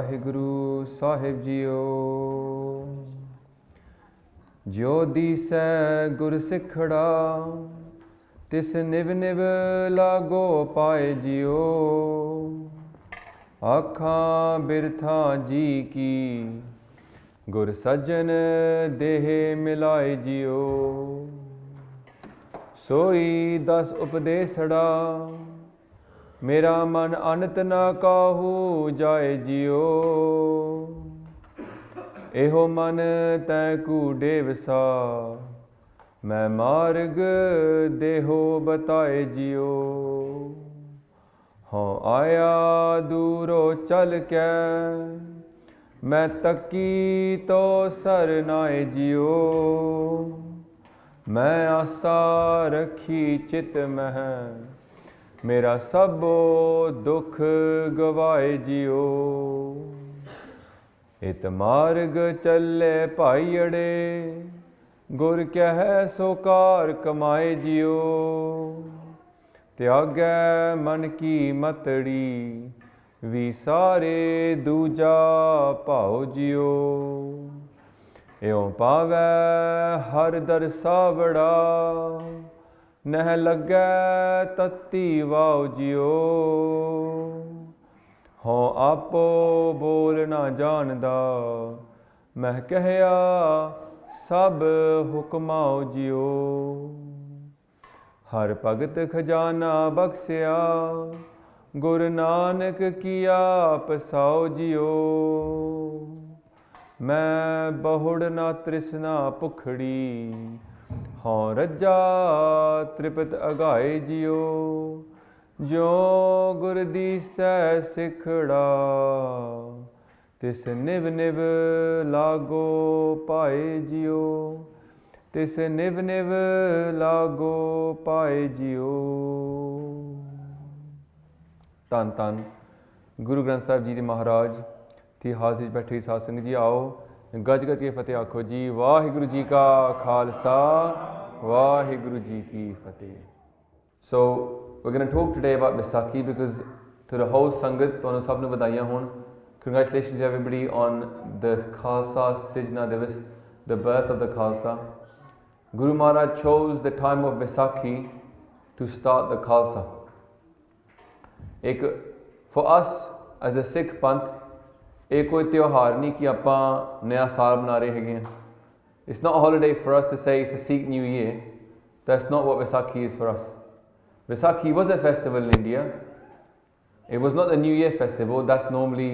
Vaheguru Sahib Jio. Jo disai gur sikhda, tis niv niv lago pae jio. Akhan birtha ji ki, gur sajan deh milaye jio. Soi das upadesada, मेरा मन अनत न काहू जाए जियो. एहो मन तै कूडे वसा, मैं मार्ग देहो बताए जियो. हाँ आया दूरो चल कै, मैं तकी तो सर नाए जियो. मैं आसा रखी चित मह, मेरा सबो दुख गवाए जियो. इत मार्ग चले भाई अड़े, गुर कह सो कार कमाए जियो. त्यागै मन की मतड़ी, विसारे दूजा भाओ जियो. एओ पावै हर दरसा बड़ा, नह लगै तत्ती वाओ जियो. हों आपो बोल ना जानदा, मह कहया सब हुक्माओ जियो. हर भगत खजाना बख्शिया, गुरु नानक किया पसाओ जियो. मैं बहुड़ ना तृष्णा भुखड़ी, हाँ रज्जा त्रिपत अगाए जियो. जो गुर दीसै सिखड़ा, तिस निव निव लागो पाए जियो. तिस निव निव लागो पाए जियो. धन धन गुरु ग्रंथ साहिब जी दे महाराज ती हाज़िर बैठी साध संगत जी. आओ गज गज के फतेह आखो जी. वाहिगुरु जी का Khalsa, Vaheguru Ji ki Fateh. So we're going to talk today about Vaisakhi, because to the whole Sangat, ਤੁਹਾਨੂੰ ਸਭ ਨੂੰ ਵਧਾਈਆਂ ਹੋਣ. Congratulations to everybody on the Khalsa Sijna Divas, the birth of the Khalsa. Guru Maharaj chose the time of Vaisakhi to start the Khalsa. For us as a Sikh Panth, ਇਹ ਕੋਈ ਤਿਉਹਾਰ ਨਹੀਂ ਕਿ ਆਪਾਂ ਨया ਸਾਲ ਮਨਾ ਰਹੇ ਹੈਗੇ ਹਾਂ. It's not a holiday for us to say it's a Sikh New Year. That's not what Vaisakhi is for us. Vaisakhi was a festival in India. It was not a New Year festival. That's normally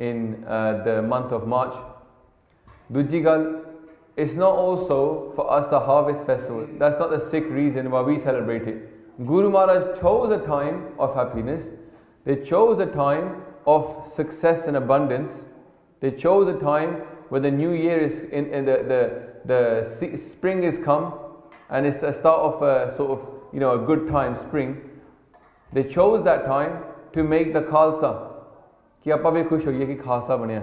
in the month of March. Dooji gal, it's not also for us a harvest festival. That's not the Sikh reason why we celebrate it. Guru Maharaj chose a time of happiness. They chose a time of success and abundance. They chose a time where the new year is in the spring is come, and it's the start of a sort of, you know, a good time, spring. They chose that time to make the Khalsa. Ki aapa bhi khush hoiye ki Khalsa baniya.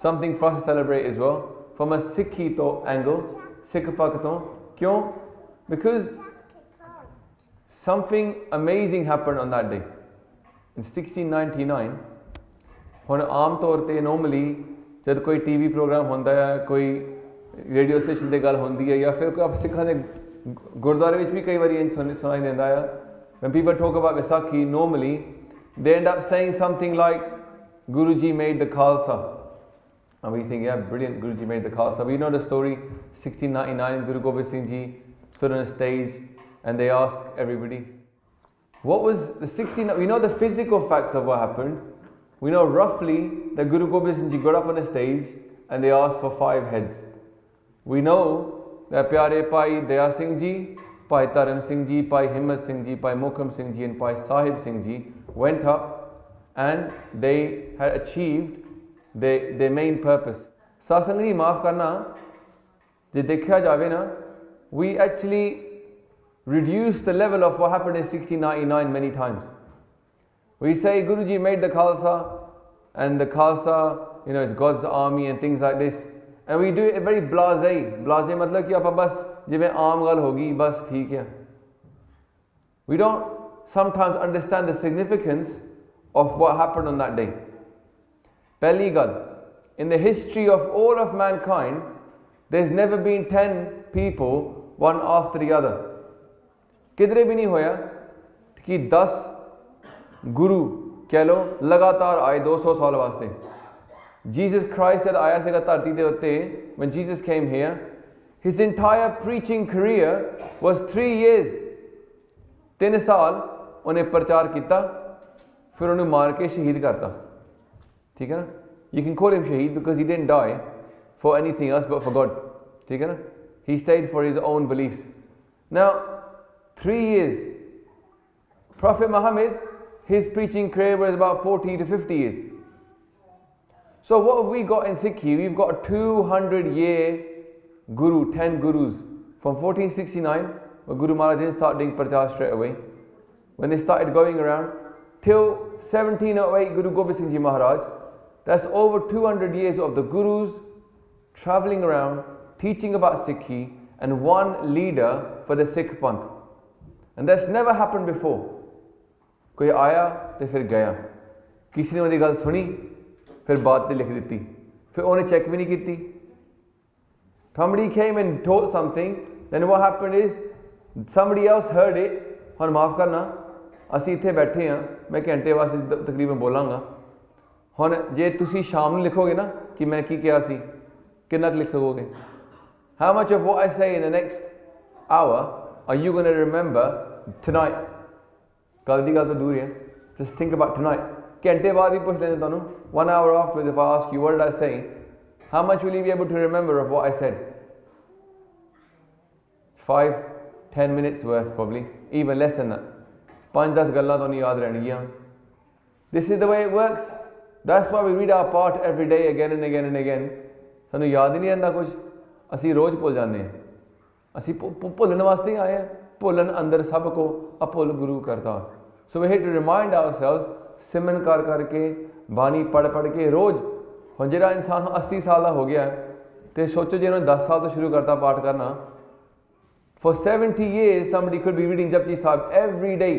Something for us to celebrate as well. From a Sikhi angle, Sikh Pak to. Kyon? Because something amazing happened on that day. In 1699, ਹੁਣ ਆਮ ਤੌਰ 'ਤੇ normally ਜਦ ਕੋਈ TV programme ਹੁੰਦਾ ਹੈ, ਕੋਈ radio station 'ਤੇ ਗੱਲ ਹੁੰਦੀ ਹੈ, ਜਾਂ ਫਿਰ ਕੋਈ ਸਿੱਖਾਂ ਦੇ ਗੁਰਦੁਆਰੇ ਵਿੱਚ ਵੀ ਕਈ ਵਾਰੀ ਇੰਝ ਸੁਣਾਈ ਦਿੰਦਾ ਆ. When people talk about Vaisakhi, normally they end up saying something like, Guru Ji made the Khalsa. And we think, yeah, brilliant, Guru Ji made the Khalsa. We know the story, 1699, Guru Gobind Singh Ji stood on a stage and they asked everybody, what was the we know the physical facts of what happened. We know roughly that Guru Gobind Singh Ji got up on a stage and they asked for 5 heads. We know that Pyare Pai Daya Singh Ji, Pai Taram Singh Ji, Pai Himmat Singh Ji, Pai Hukam Singh Ji and Pai Sahib Singh Ji went up and they had achieved their main purpose. Saad Sangat Ji, maaf karna, je dekhya jave na, we actually reduced the level of what happened in 1699 many times. We say Guruji made the Khalsa, and the Khalsa, you know, is God's army and things like this. And we do it very blasé. Blasé matlab ki aap bas jive aam gal hogi, bas theek hai. We don't sometimes understand the significance of what happened on that day. पहली गल, in the history of all of mankind, there's never been 10 people one after the other. किधरे भी नहीं होया कि 10 गुरु कह लो लगातार आए 200 साल वास्ते. Jesus Christ जब आया सीगा धरती दे उत्ते, when Jesus came here, his entire preaching career was 3 years. 3 साल उन्हें प्रचार किया, फिर उन्हें मार के शहीद करता. ठीक है ना? You can call him shaheed because he didn't die for anything else but for God. ठीक है ना? He stayed for his own beliefs. Now, 3 years. Prophet Muhammad, his preaching career was about 40 to 50 years. So what have we got in Sikhi? We've got a 200-year Guru, 10 Gurus. From 1469, when Guru Maharaj didn't start doing prachar straight away, when they started going around, till 1708 Guru Gobind Singh Ji Maharaj, that's over 200 years of the Gurus travelling around, teaching about Sikhi, and one leader for the Sikh Panth. And that's never happened before. कोई आया तो फिर गया, किसी ने उनकी गल सुनी, फिर बात लिख दी, फिर उन्हें चेक भी नहीं की. Somebody came and taught something, then what happened is somebody else heard it. ਹੁਣ माफ़ करना, ਅਸੀਂ ਇੱਥੇ ਬੈਠੇ ਹਾਂ, मैं घंटे वास्ते तकरीबन बोलांगा. ਹੁਣ ਜੇ ਤੁਸੀਂ ਸ਼ਾਮ ਨੂੰ ਲਿਖੋਗੇ ਨਾ ਕਿ ਮੈਂ ਕੀ ਕਿਹਾ ਸੀ, ਕਿੰਨਾ ਕੁ ਲਿਖ ਸਕੋਗੇ? How much of what I say in the next hour are you going to remember tonight? ਕੱਲ ਦੀ ਗੱਲ ਤਾਂ ਦੂਰ ਹੈ. Just think about tonight. ਘੰਟੇ ਬਾਅਦ ਹੀ ਪੁੱਛ ਲੈਂਦੇ ਤੁਹਾਨੂੰ. 1 hour afterwards, if I ask you what did I say, how much will you be able to remember of what I said? 5-10 minutes worth probably, even less than that. 5-10 ਗੱਲਾਂ ਤੁਹਾਨੂੰ ਯਾਦ ਰਹਿਣਗੀਆਂ. This is the way it works. That's why we read our part every day again and again and again. ਸਾਨੂੰ ਯਾਦ ਹੀ ਨਹੀਂ ਰਹਿੰਦਾ ਕੁਝ, ਅਸੀਂ ਰੋਜ਼ ਭੁੱਲ ਜਾਂਦੇ ਹਾਂ. ਅਸੀਂ ਭੁੱਲਣ ਵਾਸਤੇ ਹੀ ਆਏ ਹਾਂ. ਭੁੱਲਣ ਅੰਦਰ ਸਭ ਕੋ ਅਭੁੱਲ ਗੁਰੂ ਕਰਤਾ. So we have to remind ourselves, ਸਿਮਰਨ ਕਰ ਕਰਕੇ, ਬਾਣੀ ਪੜ੍ਹ ਕੇ ਰੋਜ਼. ਹੁਣ ਜਿਹੜਾ ਇਨਸਾਨ 80 ਸਾਲ ਦਾ ਹੋ ਗਿਆ ਤੇ ਸੋਚੋ ਜੇ ਉਹਨੇ 10 ਸਾਲ ਤੋਂ ਸ਼ੁਰੂ ਕਰਤਾ ਪਾਠ ਕਰਨਾ, for 70 years somebody could be reading Japji Sahib every day.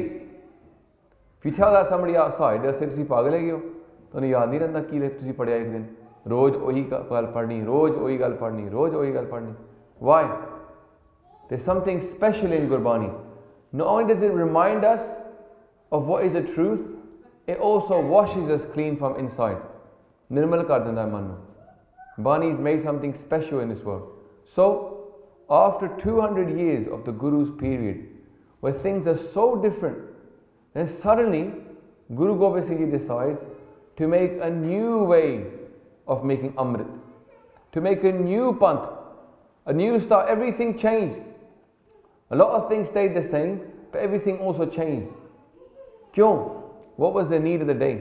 If you tell that somebody outside, they'll say ਤੁਸੀਂ ਪਾਗਲ ਹੈਗੇ ਹੋ, ਤੁਹਾਨੂੰ ਯਾਦ ਨਹੀਂ ਰਹਿੰਦਾ ਕੀ ਤੁਸੀਂ ਪੜ੍ਹਿਆ ਇੱਕ ਦਿਨ. ਰੋਜ਼ ਉਹੀ ਗੱਲ ਪੜ੍ਹਨੀ, ਰੋਜ਼ ਉਹੀ ਗੱਲ ਪੜ੍ਹਨੀ, ਰੋਜ਼ ਉਹੀ ਗੱਲ ਪੜ੍ਹਨੀ. Why? There's something special in Gurbani. Not only does it remind us of what is the truth, it also washes us clean from inside. Nirmal kar denda hai man nu. Bani has made something special in this world. So, after 200 years of the Guru's period, where things are so different, then suddenly Guru Gobind Singh Ji decides to make a new way of making Amrit, to make a new Panth, a new start. Everything changed. A lot of things stayed the same, but everything also changed. Kyun? What was the need of the day?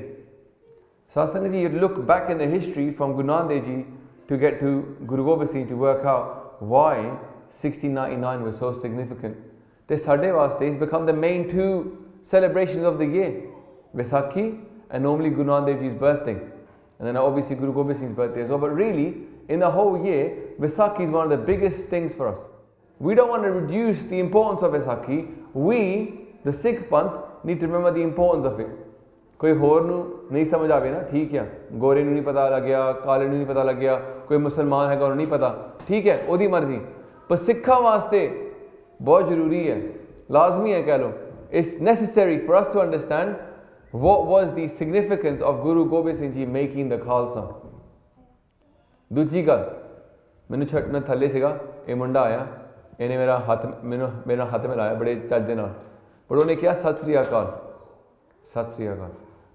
Satsang ji, you look back in the history from Guru Nanak Dev Ji to get to Guru Gobind Singh to work out why 1699 was so significant. This Sade Vaste has become the main 2 celebrations of the year. Vaisakhi and normally Guru Nanak Dev Ji's birthday. And then obviously Guru Gobind Singh's birthday as well. But really, in the whole year, Vaisakhi is one of the biggest things for us. We don't want to reduce the importance of Vaisakhi. We, the Sikh Panth, need to remember the importance of it. कोई होर नू नहीं समझ आवे ना, ठीक है, गोरे नू नहीं पता लग गया, काले नू नहीं पता लग गया, कोई मुसलमान है उन्हें नहीं पता, ठीक है, ओदी मर्जी. पर सिखा वास्ते बहुत जरूरी है, लाजमी है कह लो. It's necessary for us to understand what was the significance of Guru Gobind Singh Ji making the Khalsa. दूजी गल, मैनू छड़ना थले सीगा, ये मुंडा आया, इन्हें मेरा हाथ में लाया बड़े चज दे नाल, पर उन्हें कहा सत श्री अकाल, सत श्री अकाल.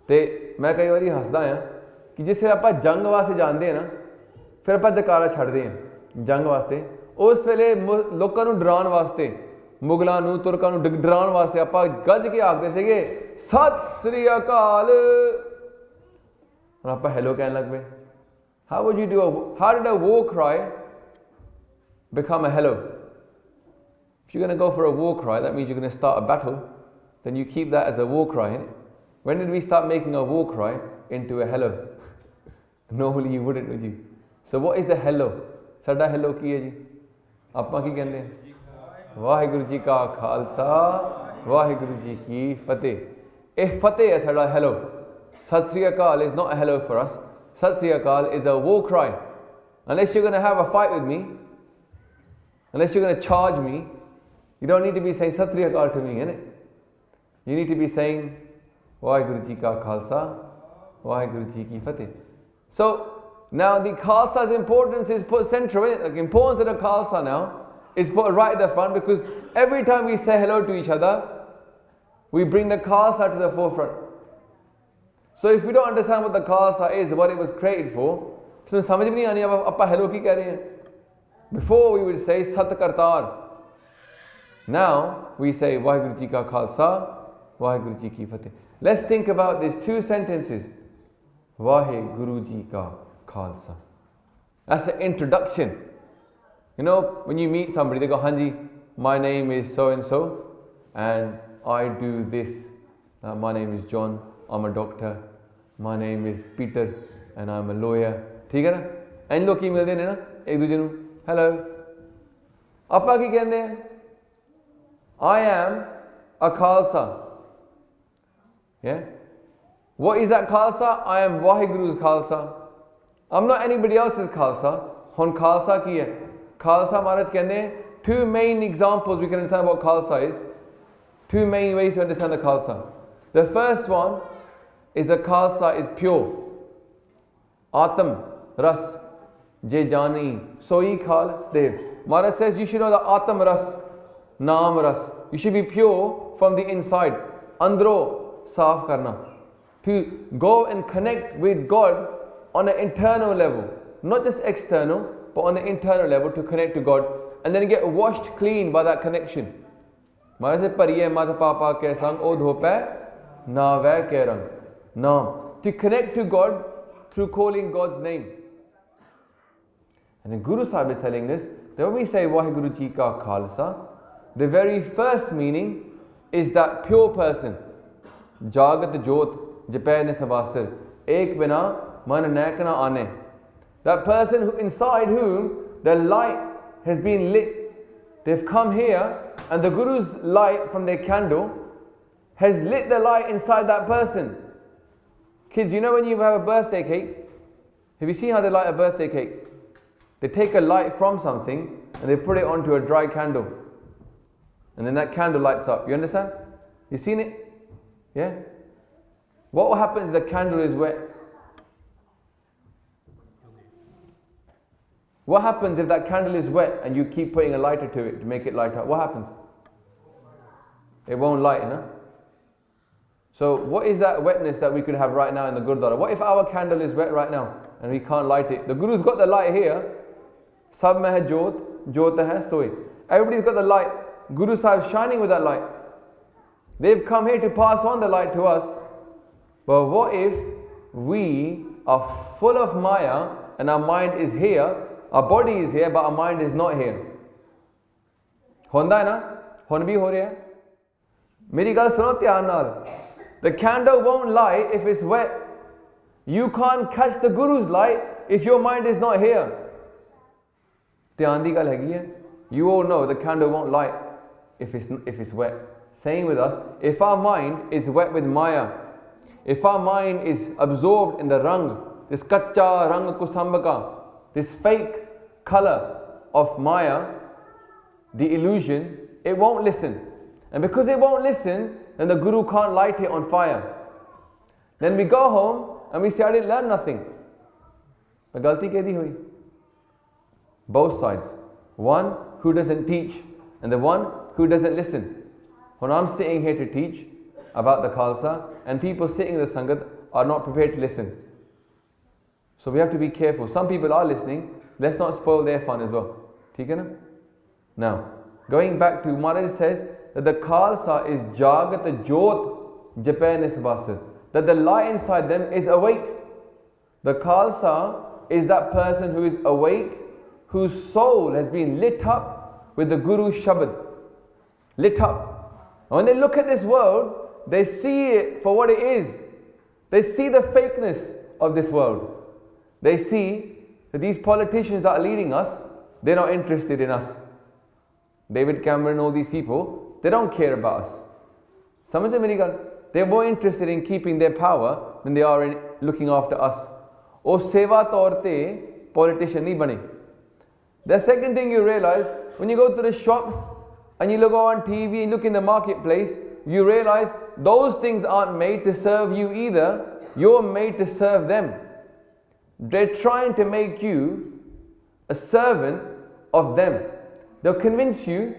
तो मैं कई बार हसदा हाँ कि जिस आप जंग वास्ते जाते हैं ना, फिर आप जकारा छड्डदे हैं जंग वास्ते. उस वेले लोगों को डराउण वास्ते, मुगलों को तुर्कों को डराउण वास्ते आप गज के आखते थे सत श्री अकाल. और आप हेलो कहने लग पे. How would you do how did a war cry become a hello? If you're going to go for a war cry, that means you're going to start a battle, then you keep that as a war cry, innit? When did we start making a war cry into a hello? Normally you wouldn't, would you? So what is the hello? Sada hello ki hai ji? Aapa ki kehande hain? Vaheguru ji ka Khalsa, Vaheguru ji ki Fateh. A Fateh hai sada hello. Sat Sri Akal is not a hello for us. Sat Sri Akal is a war cry. Unless you're going to have a fight with me, unless you're going to charge me, you don't need to be saying Sat Sri Akal to me, innit? You need to be saying Vaheguru Ji Ka Khalsa, Vaheguru Ji Ki Fateh. So now the Khalsa's importance is put central, innit? The importance of the Khalsa now is put right at the front, because every time we say hello to each other, we bring the Khalsa to the forefront. So if we don't understand what the Khalsa is, what it was created for, so samajh nahi aani appa hello ki keh rahe hain. Before we would say Sat Kartar. Now we say Vaheguru Ji Ka Khalsa, Vaheguru Ji Ki Fateh. Let's think about these two sentences. Vaheguru Ji Ka Khalsa. That's an introduction. You know, when you meet somebody, they go, Hanji, my name is so and so, and I do this. My name is John, I'm a doctor. My name is Peter, and I'm a lawyer. ठीक है ना? इन लोग की मिलते हैं ना एक दूसरे ਨੂੰ हेलो ਆਪਾਂ ਕੀ ਕਹਿੰਦੇ हैं? I am a Khalsa. Yeah? What is that Khalsa? I am Vaheguru's Khalsa. I'm not anybody else's Khalsa. ਹੁਣ Khalsa ਕੀ है? Khalsa Maharaj ਕਹਿੰਦੇ हैं, two main examples we can understand what Khalsa is. Two main ways to understand the Khalsa. The first one is the Khalsa is pure. Atam, Ras, Je Jani, Soi Khal, Dev. Maharaj says you should know the Atam Ras, Naam Ras. You should be pure from the inside. Andro, Saaf Karna. To go and connect with God on an internal level. Not just external, but on the internal level to connect to God. And then get washed clean by that connection. Maharaj says, Pariye Mata Papa Ke Sang O Dhope Na Ve Ke Rang. Naam. To connect to God through calling God's name. And the Guru Sahib is telling us that when we say Vaheguru Ji Ka Khalsa, the very first meaning is that pure person. Jagat Jot Jape Ne Sabasir Ek Bina Man Nekana Ane. That person who, inside whom the light has been lit. They've come here and the Guru's light from their candle has lit the light inside that person. Kids, you know when you have a birthday cake, have you seen how they light a birthday cake? They take a light from something and they put it onto a dry candle. And then that candle lights up. You understand? You seen it? Yeah? What happens if the candle is wet? What happens if that candle is wet and you keep putting a lighter to it to make it light up? What happens? It won't light, huh? So what is that wetness that we could have right now in the Gurdwara? What if our candle is wet right now and we can't light it? The Guru's got the light here. Sab mein hai jot, jot hai soi. Everybody's got the light. Guru Sahib shining with that light. They've come here to pass on the light to us. But what if we are full of Maya and our mind is here, our body is here, but our mind is not here? Honda hai na? Hon bhi ho raha hai. Meri gal suno dhyan naal. The candle won't light if it's wet. You can't catch the Guru's light if your mind is not here. Dhyan di gal hegi hai. You all know the candle won't light if it's wet. Same with us. If our mind is wet with Maya, if our mind is absorbed in the rang, this kacha rang kusambaka, this fake color of Maya, the illusion, it won't listen. And because it won't listen, then the Guru can't light it on fire. Then we go home and we say, I didn't learn nothing. But galti kedi hui? Both sides. One who doesn't teach and the one who doesn't listen. When I'm sitting here to teach about the Khalsa and people sitting in the Sangat are not prepared to listen. So we have to be careful. Some people are listening. Let's not spoil their fun as well. Theek hai na? Now, going back to Maharaj says that the Khalsa is Jagat Jot Jape Nisbasir. That the light inside them is awake. The Khalsa is that person who is awake, whose soul has been lit up with the Guru's Shabad. Lit up. And when they look at this world, they see it for what it is. They see the fakeness of this world. They see that these politicians that are leading us, they're not interested in us. David Cameron, all these people, they don't care about us. Samajh meri gal? They're more interested in keeping their power than they are in looking after us. ਉਹ ਸੇਵਾ ਤੌਰ ਤੇ politician ਨਹੀਂ ਬਣੇ। The second thing you realize, when you go to the shops and you look on TV and look in the marketplace, you realize those things aren't made to serve you either. You're made to serve them. They're trying to make you a servant of them. They'll convince you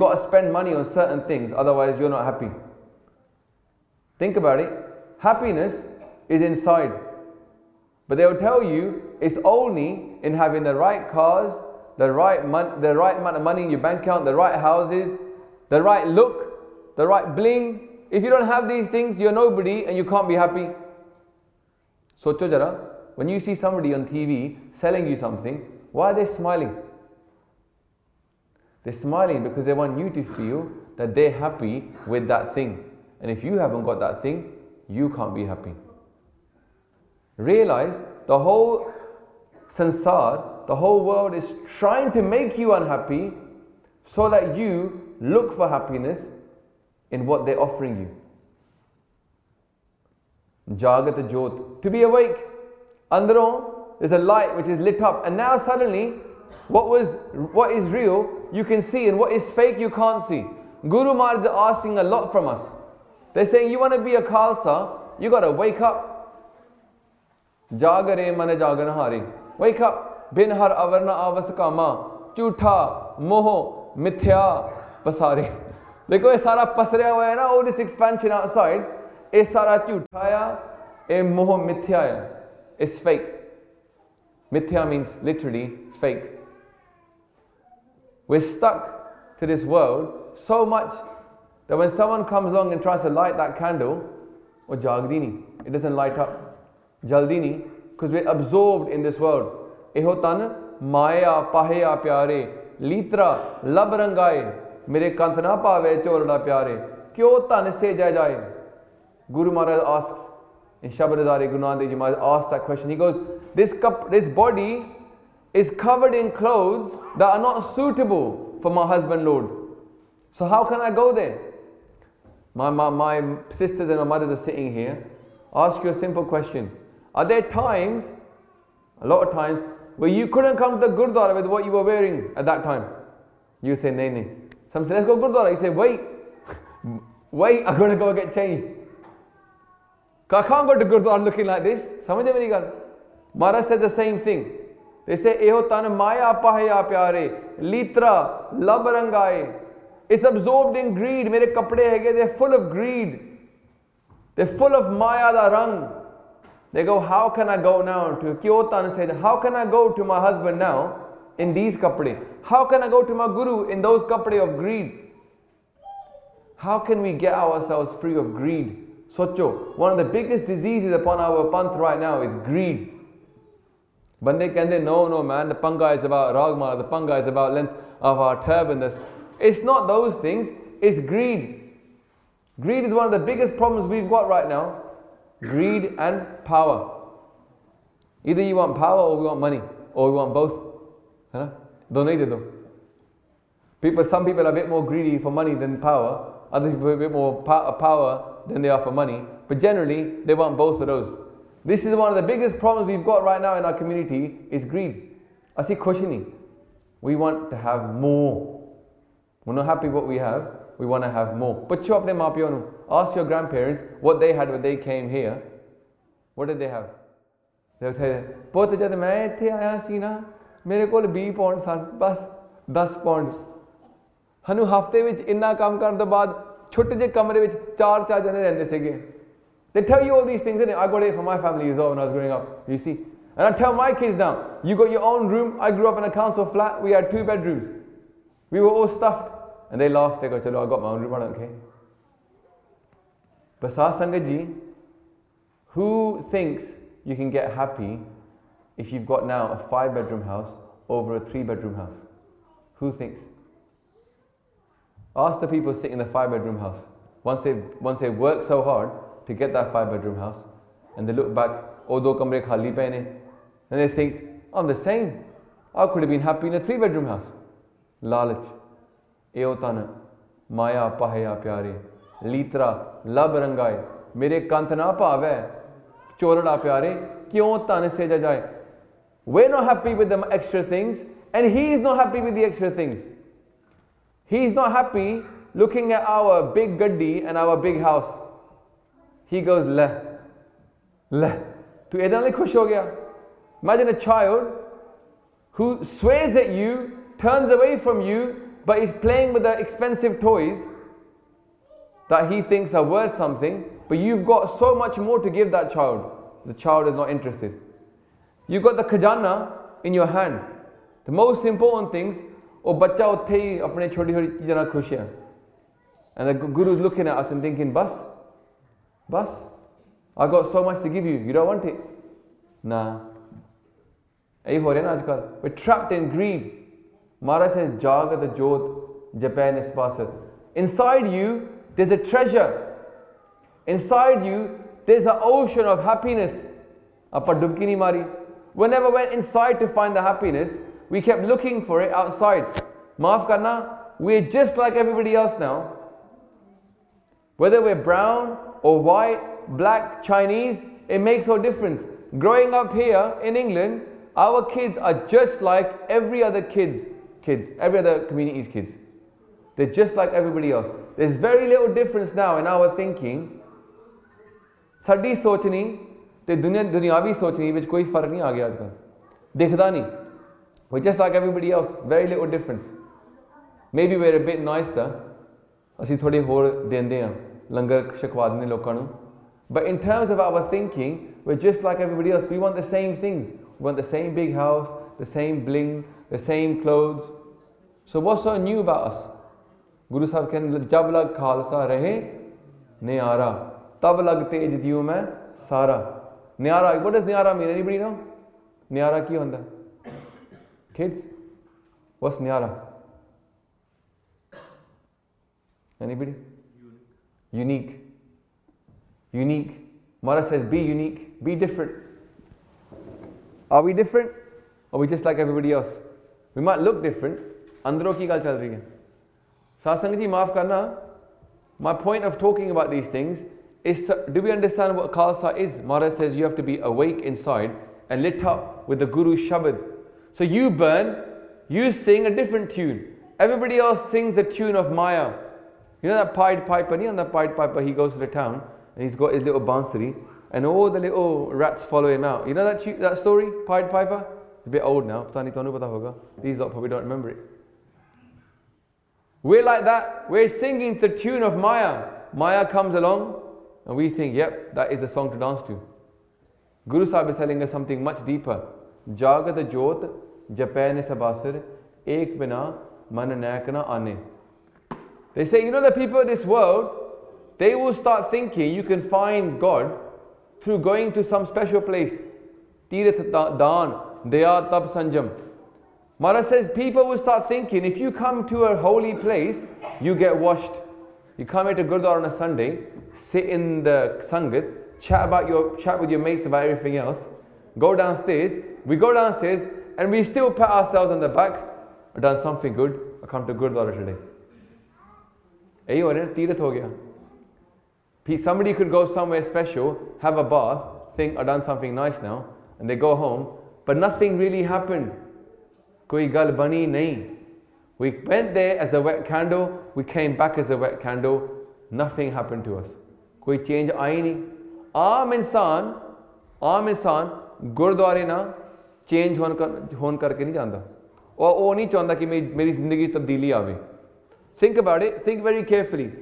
got to spend money on certain things, otherwise you're not happy. Think about it. Happiness is inside. But they'll tell you it's only in having the right cars, the right amount of money in your bank account, the right houses, the right look, the right bling. If you don't have these things, you're nobody and you can't be happy. Socho jara, when you see somebody on TV selling you something, why are they smiling? They're smiling because they want you to feel that they're happy with that thing. And if you haven't got that thing, you can't be happy. Realize the whole sansar, the whole world is trying to make you unhappy so that you look for happiness in what they're offering you. Jagat Jot, to be awake. Andron, there's a light which is lit up, and now suddenly what is real you can see, and what is fake you can't see. Guru Maharaj is asking a lot from us. They're saying, you want to be a Khalsa, you got to wake up. Jagare mane jagan hari. Wake up. Bin har avarna avas kama. Chutha, moho, mithya, pasare. देखो ये सारा पसरिया हुआ है ना, all this expansion outside, ये सारा झूठा है, ये मोह मिथ्या है, it's fake. Mithya means literally fake. We're stuck to this world so much that when someone comes along and tries to light that candle, or jagdi nahi, it doesn't light up. Jaldi nahi, because we're absorbed in this world. Eho tan maya pahya pyare, litra lab rangaye, mere kanth na pave chorda pyare, kyo tan se jai jaye. Guru Maharaj asks in Shabad Divine Word, Guru Maharaj asks that question. He goes, this body is covered in clothes that are not suitable for my husband Lord. So how can I go there? My sisters and my mothers are sitting here. Ask you a simple question. Are there times, a lot of times, where you couldn't come to the Gurdwara with what you were wearing at that time? You say, nahi, nahi. Some say, let's go Gurdwara. You say, wait, I'm going to go get changed. I can't go to Gurdwara looking like this. Samajhe meri gal? Maharaj says the same thing. They say, eho tan maya pahya pyare, litra lab rangaye. It's absorbed in greed. Mere kapde hege, they're full of greed. They're full of maya da rang. They go, how can I go now to Kyotan said, how can I go to my husband now in these kapde? How can I go to my Guru in those kapde of greed? How can we get ourselves free of greed? Socho, one of the biggest diseases upon our Panth right now is greed. Bande kende, no man, the Panga is about Ragma, the Panga is about length of our turban. It's not those things, it's greed. Greed is one of the biggest problems we've got right now. Greed and power. Either you want power or we want money, or we want both. Some people are a bit more greedy for money than power. Other people are a bit more power than they are for money. But generally, they want both of those. This is one of the biggest problems we've got right now in our community is greed. Asi khushi nahi. We want to have more. We're not happy what we have. We want to have more. Pucho apne maa piyo nu. Ask your grandparents what they had when they came here. What did they have? They'll tell you, "Pot jad main ithe aaya si na, mere kol 20 pound san, bas 10 pound." Hanu hafte vich inna kam karan to baad chotte je kamre vich 4 jane rehnde sige. They tell you all these things, innit? I got it for my family as well when I was growing up. You see? And I tell my kids now, you got your own room. I grew up in a council flat. We had 2 bedrooms. We were all stuffed. And they laugh. They go, "Chalo, I got my own room. I don't care." But Sangat ji, who thinks you can get happy if you've got now a 5-bedroom house over a 3-bedroom house? Who thinks? Ask the people sitting in the 5-bedroom house. Once they work so hard to get that 5-bedroom house, and they look back, oh, 2 kamre khali pe ne, and they think, I'm the same. I could have been happy in a 3-bedroom house. Lalach. Eotana. Maya pahya pyare. Litra lab rangaye. Mere kanth na pave. Chorada pyare. kyun tan seja jaye. We're not happy with the extra things, and He's not happy with the extra things. He's not happy looking at our big gaddi and our big house. He goes, le. Tu edan nahi khush ho gaya? Imagine a child who swears at you, turns away from you, but is playing with the expensive toys that he thinks are worth something, but you've got so much more to give that child. The child is not interested. You've got the khajana in your hand. The most important things, oh bacha utthe hi apne choti choti cheezan nal khush hai. And the Guru is looking at us and thinking, bas, I got so much to give you, you don't want it? Nah. We're trapped in greed. Maharaj says, Jagat Jot Japan Spasat. Inside you, there's a treasure. Inside you, there's an ocean of happiness. Appa dubki nahi mari. We never went inside to find the happiness. We kept looking for it outside. Maaf karna, we're just like everybody else now. Whether we're brown or white, black, Chinese, it makes no difference. Growing up here in England, our kids are just like every other kids, every other community's kids. They're just like everybody else. There's very little difference now in our thinking. Sadi sochni te dunyavi sochni vich koi fark nahi aa gaya aajkal. Dikhda nahi. We're just like everybody else. Very little difference. Maybe we're a bit nicer. Assi thodi hor dende hain. Langar shakwa dene lokan nu. But in terms of our thinking, we're just like everybody else. We want the same things. We want the same big house, the same bling, the same clothes. So what's so new about us? Guru Sahib can jab lag Khalsa rahe niara, tab lag tej diyu main sara. Niara, what does niara mean? Anybody know? Niara ki honda? Kids? What's niara? Anybody? Unique. Maharaj says, be unique, be different. Are we different? Or are we just like everybody else? We might look different. Andro ki gal chal rahi hai. Satsang ji, maaf karna. My point of talking about these things is, do we understand what Khalsa is? Maharaj says you have to be awake inside and lit up with the Guru's Shabad. So you burn, you sing a different tune. Everybody else sings a tune of Maya. You know that Pied Piper? On the Pied Piper, he goes to the town and he's got his little bansuri and all the little rats follow him out. You know that story, Pied Piper? It's a bit old now. These lot probably don't remember it. We're like that. We're singing the tune of Maya. Maya comes along and we think, yep, that is a song to dance to. Guru Sahib is telling us something much deeper. Jagat Jot Japan Sabasir Ek Bina Man Nakana Ane. They say, you know, the people of this world, they will start thinking you can find God through going to some special place. Tirath Daan, Daya Tab Sanjam. Maharaj says people will start thinking if you come to a holy place, you get washed. You come here to Gurdwara on a Sunday, sit in the Sangat, chat with your mates about everything else, go downstairs. We go downstairs and we still pat ourselves on the back. I've done something good. I come to Gurdwara today. Somebody could go somewhere special, have a bath, think I've done something nice now, and they go home, but nothing really happened. Koi gal bani nahi. We went there as a wet candle, we came back as a wet candle, nothing happened to us. Koi change aayi nahi. Aam insan Gurdware na change hon karke nahi janda. Aur wo nahi chahanda ki meri zindagi tabdeeli aave. Think about it, think very carefully.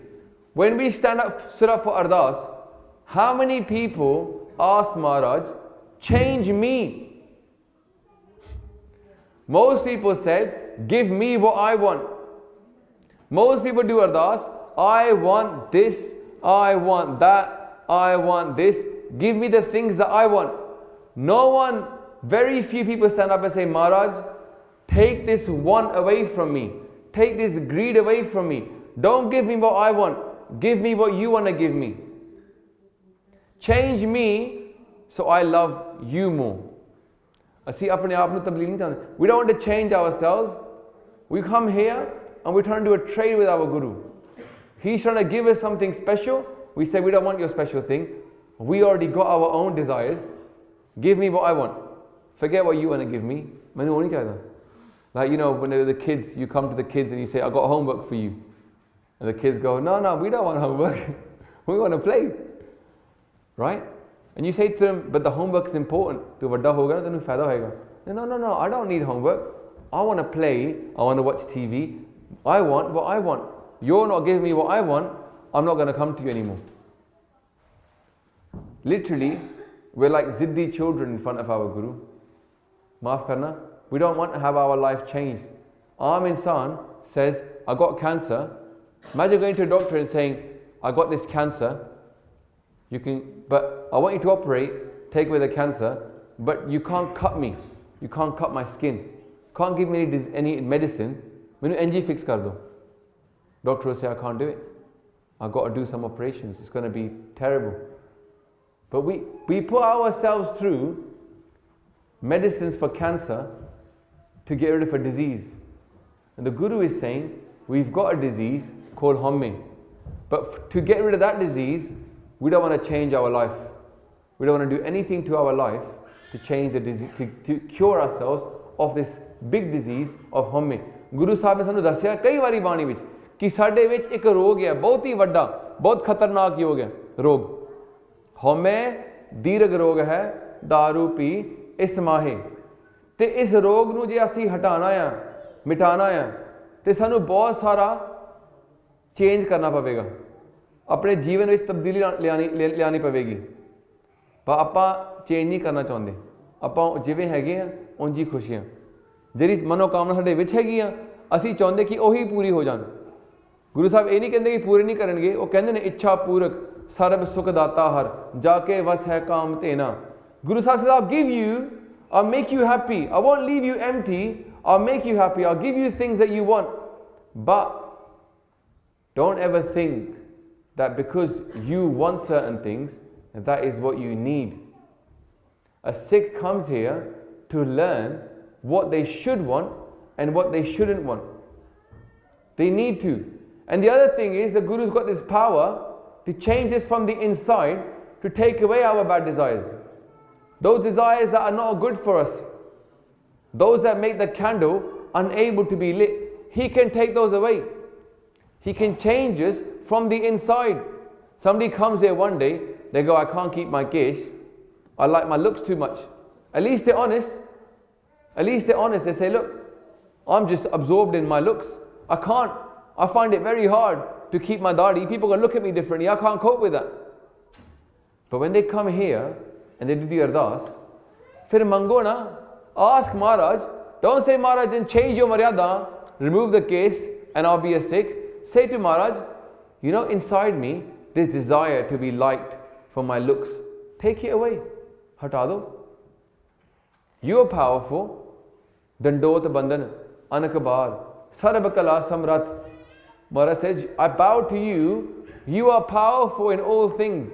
When we stand up, stood up for Ardaas, how many people ask Maharaj, change me? Most people said, give me what I want. Most people do Ardaas, I want this, I want that, I want this. Give me the things that I want. Very few people stand up and say, Maharaj, take this want away from me. Take this greed away from me. Don't give me what I want. Give me what you want to give me. Change me so I love you more. We don't want to change ourselves. We come here and we're trying to do a trade with our Guru. He's trying to give us something special. We say we don't want your special thing. We already got our own desires. Give me what I want. Forget what you want to give me. Mainu wo nahi chahida. Like, when the kids, you come to the kids and you say, I got homework for you. And the kids go, no, we don't want homework. We want to play. Right? And you say to them, but the homework is important. Tu vadda hoga na tenu fayda hoega. No, I don't need homework. I want to play. I want to watch TV. I want what I want. You're not giving me what I want. I'm not going to come to you anymore. Literally, we're like ziddi children in front of our Guru. Maaf karna. We don't want to have our life changed. Aam insan says, I got cancer. Imagine going to a doctor and saying, I got this cancer. But I want you to operate, take away the cancer, but you can't cut me. You can't cut my skin. Can't give me any medicine. Mainu NG fix kar do. Doctor will say, I can't do it. I've got to do some operations. It's going to be terrible. But we put ourselves through medicines for cancer to get rid of a disease. And the Guru is saying, we've got a disease called Hukam. But to get rid of that disease, we don't want to change our life. We don't want to do anything to our life to change the disease, to cure ourselves of this big disease of Hukam. Guru Sahib ne sanu dassya kai wari baani vich कि साडे विच एक रोग है बहुत ही वड्डा बहुत खतरनाक योग है रोग हमें दीर्घ रोग है दारू पी इस माहे ते इस रोग नू जे असी हटाना है मिटाना है ते सानू बहुत सारा चेंज करना पवेगा अपने जीवन विच तब्दीली लियानी पवेगी पर आपां चेंज नहीं करना चाहते आपां जिवें हैगे आ उंज ही खुश हां जिहड़ी मनोकामना साडे विच हैगी आ असी चाहुंदे कि ओही पूरी हो जाण गुरु साहब ये नहीं कहते कि पूरे नहीं करेंगे वो कहते हैं इच्छा पूरक सर्व सुख दाता हर जाके वस है काम तेना गुरु साहब says I'll give you I'll make you happy I won't leave you empty I'll make you happy I'll give you things that you want but don't ever think that because you want certain things that is what you need. A Sikh comes here to learn what they should want and what they shouldn't want. They need to. And the other thing is the Guru's got this power to change us from the inside to take away our bad desires. Those desires that are not good for us. Those that make the candle unable to be lit. He can take those away. He can change us from the inside. Somebody comes here one day, they go, I can't keep my gaze. I like my looks too much. At least they're honest. At least they're honest. They say, look, I'm just absorbed in my looks. I can't. I find it very hard to keep my dadi. People are going to look at me differently. I can't cope with that. But when they come here and they do the Ardaas, fir mango na, ask Maharaj. Don't say Maharaj and change your maryada, remove the case and I'll be a Sikh. Say to Maharaj, you know, inside me, this desire to be liked for my looks. Take it away. Hata do. You are powerful. Dandot bandhan, anakabar, sarabakala samrat. Maharaj says, I bow to you. You are powerful in all things.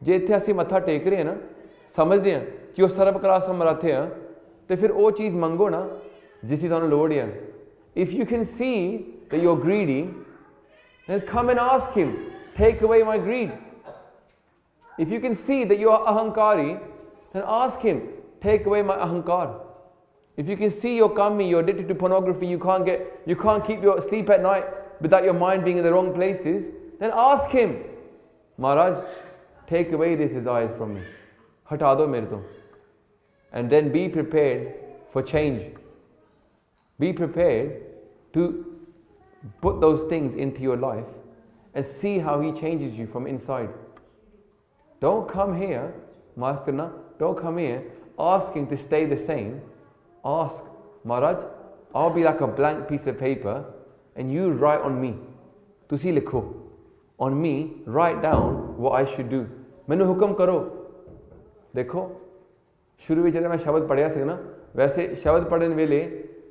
ਜੇ ਅਸੀਂ ਮੱਥਾ ਟੇਕ ਰਹੇ ਹਾਂ ਨਾ ਸਮਝਦੇ ਹਾਂ ਕਿ ਉਹ ਸਰਬ ਕਲਾ ਸਮਰੱਥ ਹੈ ਤੇ ਫਿਰ ਉਹ ਚੀਜ਼ ਮੰਗੋ ਨਾ ਜਿਸ ਦੀ ਤੁਹਾਨੂੰ ਲੋੜ ਹੈ. If you can see that you're greedy, then come and ask him, take away my greed. If you can see that you are ahankari, then ask him, take away my ahankar. If you can see you're kami, you're addicted to pornography, you can't keep your sleep at night without your mind being in the wrong places, then ask him, Maharaj, take away these desires from me. Hata do mere to. And then be prepared for change. Be prepared to put those things into your life and see how he changes you from inside. Don't come here, don't come here asking to stay the same. Ask, Maharaj, I'll be like a blank piece of paper and you write on me. Tusi likho. On me, write down what I should do. Mainu hukam karo. देखो शुरू में जब मैं शब्द पढ़िया सी ना वैसे शब्द पढ़ने वेले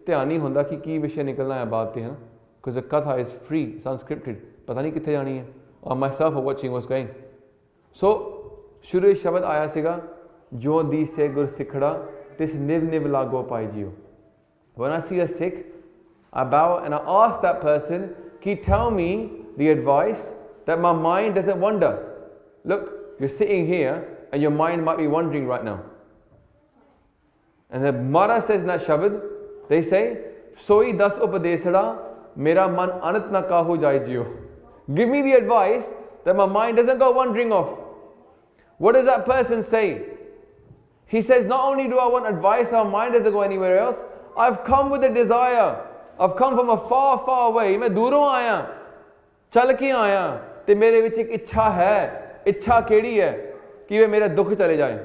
ध्यान नहीं होता कि की विषय निकलना है बात पे है ना because the katha is free, it's unscripted. पता नहीं कितने जानी है. और myself watching what's going. So शुरू में शब्द आया सीगा जो दी से गुर सिखड़ा तिस निव निव लागो पाई जियो. When I see a Sikh, I bow and I ask that person, can you tell me the advice that my mind doesn't wander? Look, you're sitting here and your mind might be wandering right now. And the Maharaj says in that Shabad, they say, Soi das upadesada, mera man anat na kaho jai jiyo. Give me the advice that my mind doesn't go wandering off. What does that person say? He says, not only do I want advice, our mind doesn't go anywhere else, I've come with a desire. I've come from a far, far way. मैं दूरों आया, चल के आया, ते मेरे विच एक इच्छा है. इच्छा केड़ी है? कि वे मेरा दुख चले जाए.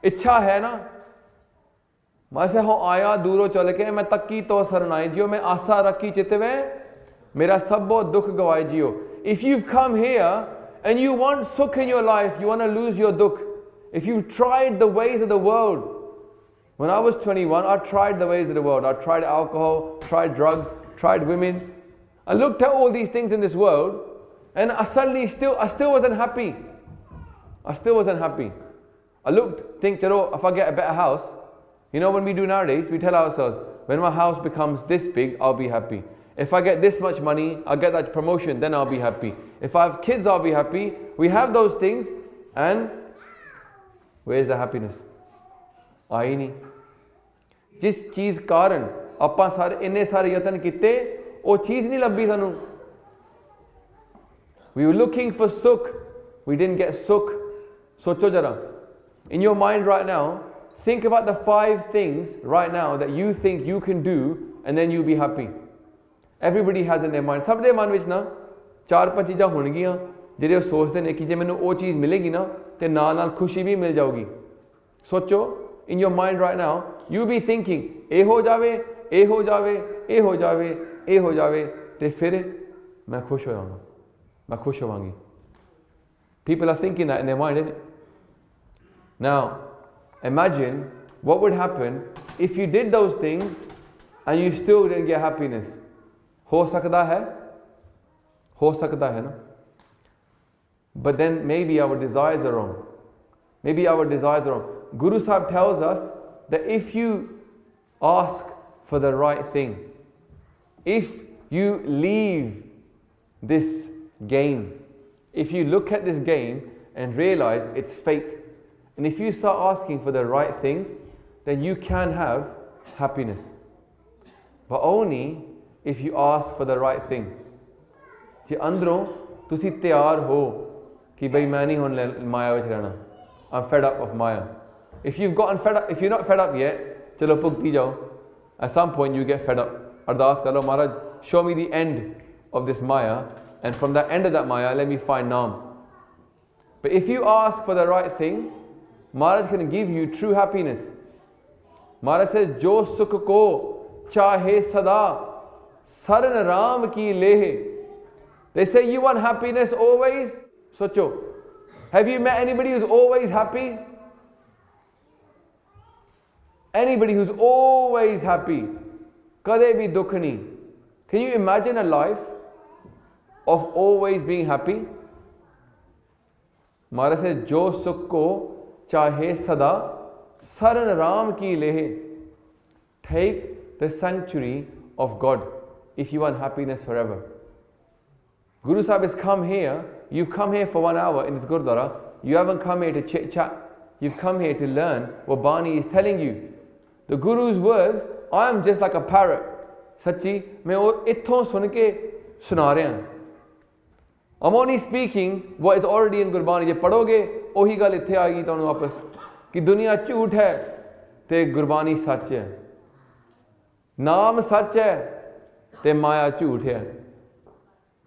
इच्छा है ना? मैं से हो आया दूरों चल के, मैं तक्की तो सरनाए जियो, मैं आशा रखी चित में, मेरा सबो दुख गवाए जियो. If you've come here and you want sukh in your life, you want to lose your dukh, if you've tried the ways of the world, when I was 21, I tried the ways of the world. I tried alcohol, tried drugs, tried women. I looked at all these things in this world, and I still wasn't happy. I still wasn't happy. I looked, think, if I get a better house, you know when we do nowadays, we tell ourselves, when my house becomes this big, I'll be happy. If I get this much money, I'll get that promotion, then I'll be happy. If I have kids, I'll be happy. We have those things, and where's the happiness? आई नहीं. जिस चीज़ कारण आपां सारे इन्ने सारे यतन किते, वो चीज़ नहीं लभी सानू. We were looking for sukh, we didn't get sukh. सोचो जरा. In your mind right now, think about the 5 things right now that you think you can do, and then you'll be happy. Everybody has in their mind. सब दे मन विच ना 4-5 चीज़ां होणगियां जिहड़े वो सोचते ने कि जे मैनू वो चीज़ मिलेगी ना ते नाल नाल खुशी भी मिल जाऊगी. सोचो. In your mind right now, you be thinking, ए हो जावे, ए हो जावे, ए हो जावे, ए हो जावे, ते फिर मैं खुश हो जाऊंगा, मैं खुश होवांगी. People are thinking that in their mind, isn't it? Now, imagine what would happen if you did those things and you still didn't get happiness. हो सकता है? हो सकता है ना? But then maybe our desires are wrong. Maybe our desires are wrong. Guru Sahib tells us that if you ask for the right thing, if you leave this game, if you look at this game and realize it's fake, and if you start asking for the right things, then you can have happiness. But only if you ask for the right thing. जे अंदरों तुसी तैयार हो कि भाई मैं नहीं हुण माया विच रहना. I'm fed up of Maya. If you've gotten fed up, if you're not fed up yet, chalo bhukti jao. At some point you get fed up. Ardaas karo, Maharaj, show me the end of this Maya, and from the end of that Maya, let me find Naam. But if you ask for the right thing, Maharaj can give you true happiness. Maharaj says, Jo sukh ko chahe sada, saran ram ki lehe. They say, you want happiness always? Socho. Have you met anybody who's always happy? Anybody who's always happy, kade bhi dukh nahi. Can you imagine a life of always being happy? Maharaj says, Jo sukh ko chahe sada, saran ram ki lehe. Take the sanctuary of God if you want happiness forever. Guru Sahib has come here. You've come here for 1 hour in this Gurdwara. You haven't come here to chit chat. You've come here to learn what Bani is telling you. The Guru's words, I am just like a parrot. Sachi, मैं वो इत्थों सुन के सुना रहा हूँ. I'm only speaking what is already in Gurbani. जे पढ़ोगे, वही गल इत्थे आएगी तुहानू वापस कि दुनिया झूठ है ते गुरबानी सच है. नाम सच है ते माया झूठ है.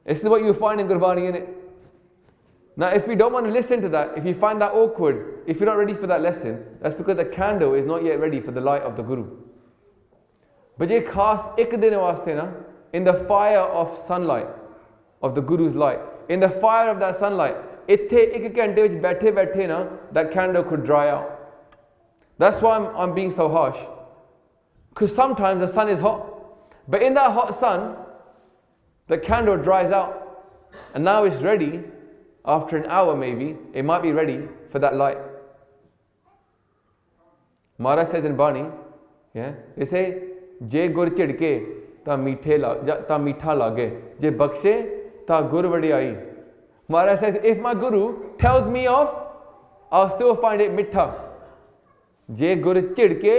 This is what you find in Gurbani, innit? Now, if we don't want to listen to that, if you find that awkward, if you're not ready for that lesson, that's because the candle is not yet ready for the light of the Guru. But ye khas ek din waste na, in the fire of sunlight, of the Guru's light, in the fire of that sunlight, itthe ek ghante vich baithe na, that candle could dry out. That's why I'm being so harsh. Because sometimes the sun is hot, but in that hot sun, the candle dries out, and now it's ready. After an hour maybe, it might be ready for that light. Maharaj says in Bani, they say, Je gur chidke ta meetha lage, je bakshe ta gur vadiyai. Maharaj says, if my Guru tells me off, I'll still find it mitha. जे गुर झिड़के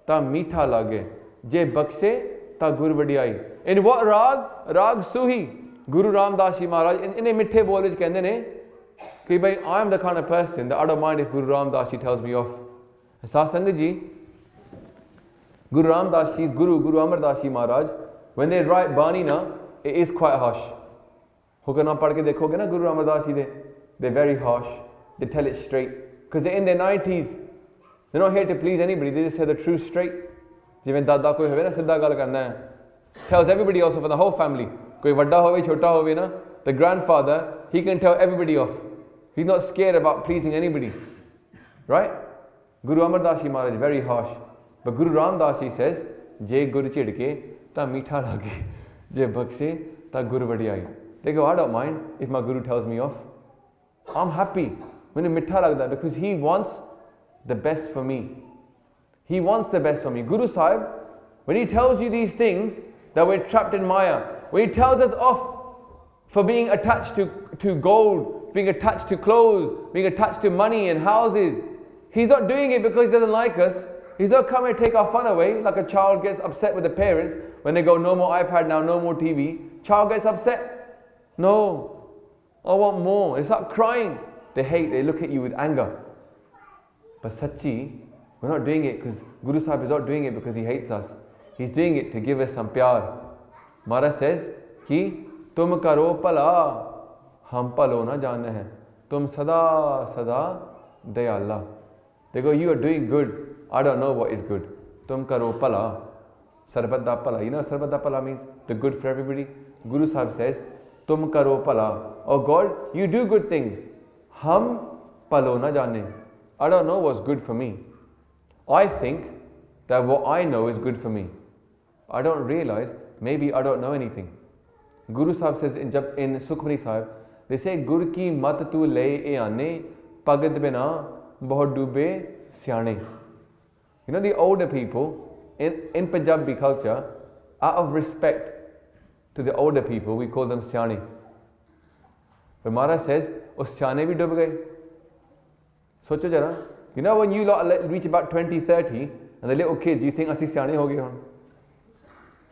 तां मीठा लागे, जे बख्शे तां गुर वडियाई। इन what राग? राग सूही। गुरु रामदास जी महाराज इन्हें मिठे बोल विच कहंदे ने कि भाई I am the kind of person that I don't mind if Guru Ramdas ji tells me off. साध संगत जी, Guru Ramdas ji's Guru Amardas ji Maharaj, when they write Bani na, it is quite harsh. Hukam पढ़ के देखोगे ना Guru Amardas ji they're very harsh. They tell it straight because they're in their 90s. They're not here to please anybody. They just say the truth straight. जिवें दादा कोई होवे ना सीधा गल करना है, tells everybody else off in the whole family. कोई वड्डा होवे छोटा होवे ना, the grandfather, he can tell everybody off. He's not scared about pleasing anybody, right? Guru Amardas ji Maharaj very harsh, but Guru Ramdas ji says, "Je gur chidke ta meetha lage, je bakshe ta gur vadiyai." They go, I don't mind if my Guru tells me off. I'm happy when it meetha lagda because he wants the best for me. He wants the best for me. Guru Sahib, when he tells you these things that we're trapped in Maya, when he tells us off for being attached to gold, being attached to clothes, being attached to money and houses, he's not doing it because he doesn't like us. He's not coming to take our fun away like a child gets upset with the parents when they go, no more iPad now, no more TV. Child gets upset. No, I want more. They start crying. They hate, they look at you with anger. But Sachi, we're not doing it because Guru Sahib is not doing it because he hates us. He's doing it to give us some pyar. Maharaj says कि तुम करो भला हम भलो ना जाने हैं, तुम सदा सदा दयाला. They go, you are doing good, I don't know what is good. तुम करो भला, sarbat da pala. You know what sarbat da pala means? The good for everybody. Guru Sahib says, तुम करो भला. Oh God, you do good things. हम भलो ना जाने. I don't know what's good for me. I think that what I know is good for me. I don't realize, maybe I don't know anything. Guru Sahib says in Sukhmani Sahib, they say, Gur ki mat tu le e aane, pagat bina bahut dube syane. You know, the older people, in Punjabi culture, out of respect to the older people, we call them syane. But Maharaj says, oh syane bhi dub gaye. Socho jara. You know when you lot reach about 20, 30, and the little kids, you think, asi syane ho gaye hon.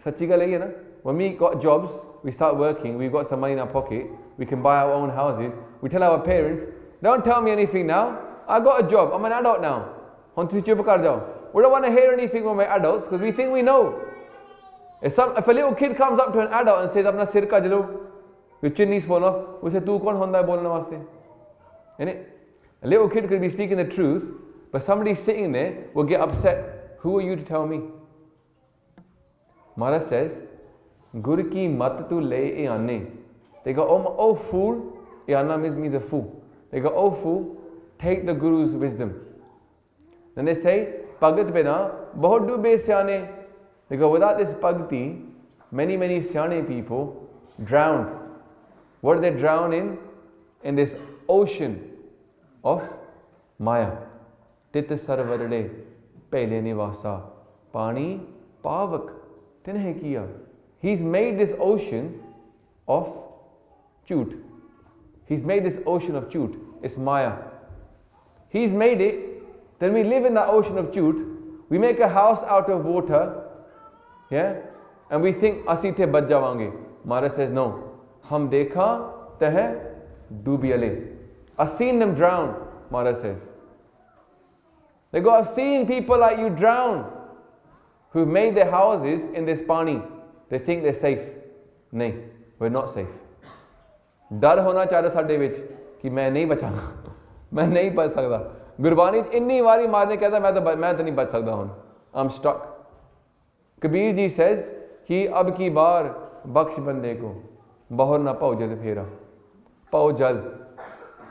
Sachi gal hai na? When we got jobs, we start working, we've got some money in our pocket, we can buy our own houses. We tell our parents, don't tell me anything now. I got a job, I'm an adult now. We don't want to hear anything from my adults because we think we know. If a little kid comes up to an adult and says, Apna sir ka jalo, your chinni's fall off, we say, Tu kon honda hai bolne vaste? Innit? A little kid could be speaking the truth, but somebody sitting there will get upset. Who are you to tell me? Maharaj says, Gur ki mat tu le e aane. They go, oh fool. E aana means a fool. They go, oh fool, take the Guru's wisdom. Then they say, Pagat bina bahut dube syane. They go, without this Bhakti, many syane people drowned. What did they drown in? In this ocean of Maya. Tit sarvarade pehle nivasa pani pavak tinhe kiya. He's made this ocean of chut. He's made this ocean of chut. It's Maya. He's made it. Then we live in that ocean of chut. We make a house out of water. Yeah? And we think, asi the bach jawange. Maharaj says, no. Hum dekha teh doobi ale. I've seen them drown, Maharaj says. They go, I've seen people like you drown, who've made their houses in this pani. They think they're safe. No, we're not safe. Dar hona chahiye sade vich ki main nahi bachanga. Main nahi bach sakda. Gurbani inni wari maarne kehta main to nahi bach sakda hun. I'm stuck. Kabir ji says कि अब की बार बख्श बंदे को बाहर ना पाओ जल फेरा.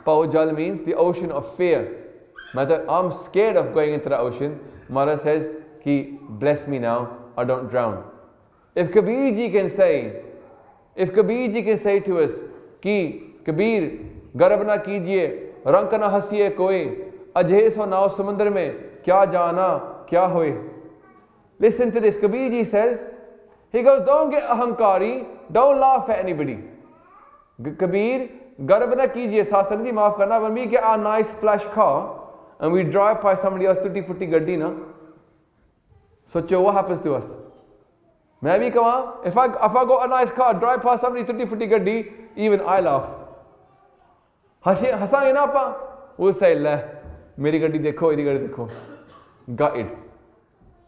Pao jal means the ocean of fear. I'm scared of going into the ocean. Maharaj says कि bless me now, I don't drown. If Kabir ji can say to us कि Kabir गर्व ना कीजिए, रंग ना हंसिए कोई, अजय सो नाव समुद्र में क्या जाना क्या होए. Listen to this. Kabir ji says, he goes, don't get ahankari, don't laugh at anybody. Kabir, garb na kijiye, satsang ji maaf karna, when we get our nice flash car and we drive by somebody else tutti futti gaddi na, socho what happens to us? मैं भी कहाँ, if I got a nice car, drive past somebody tutti futti gaddi, even I laugh. हंसाएंगे ना आपा, we'll say ले मेरी गड्डी देखो, इधर गड्डी देखो, gutted.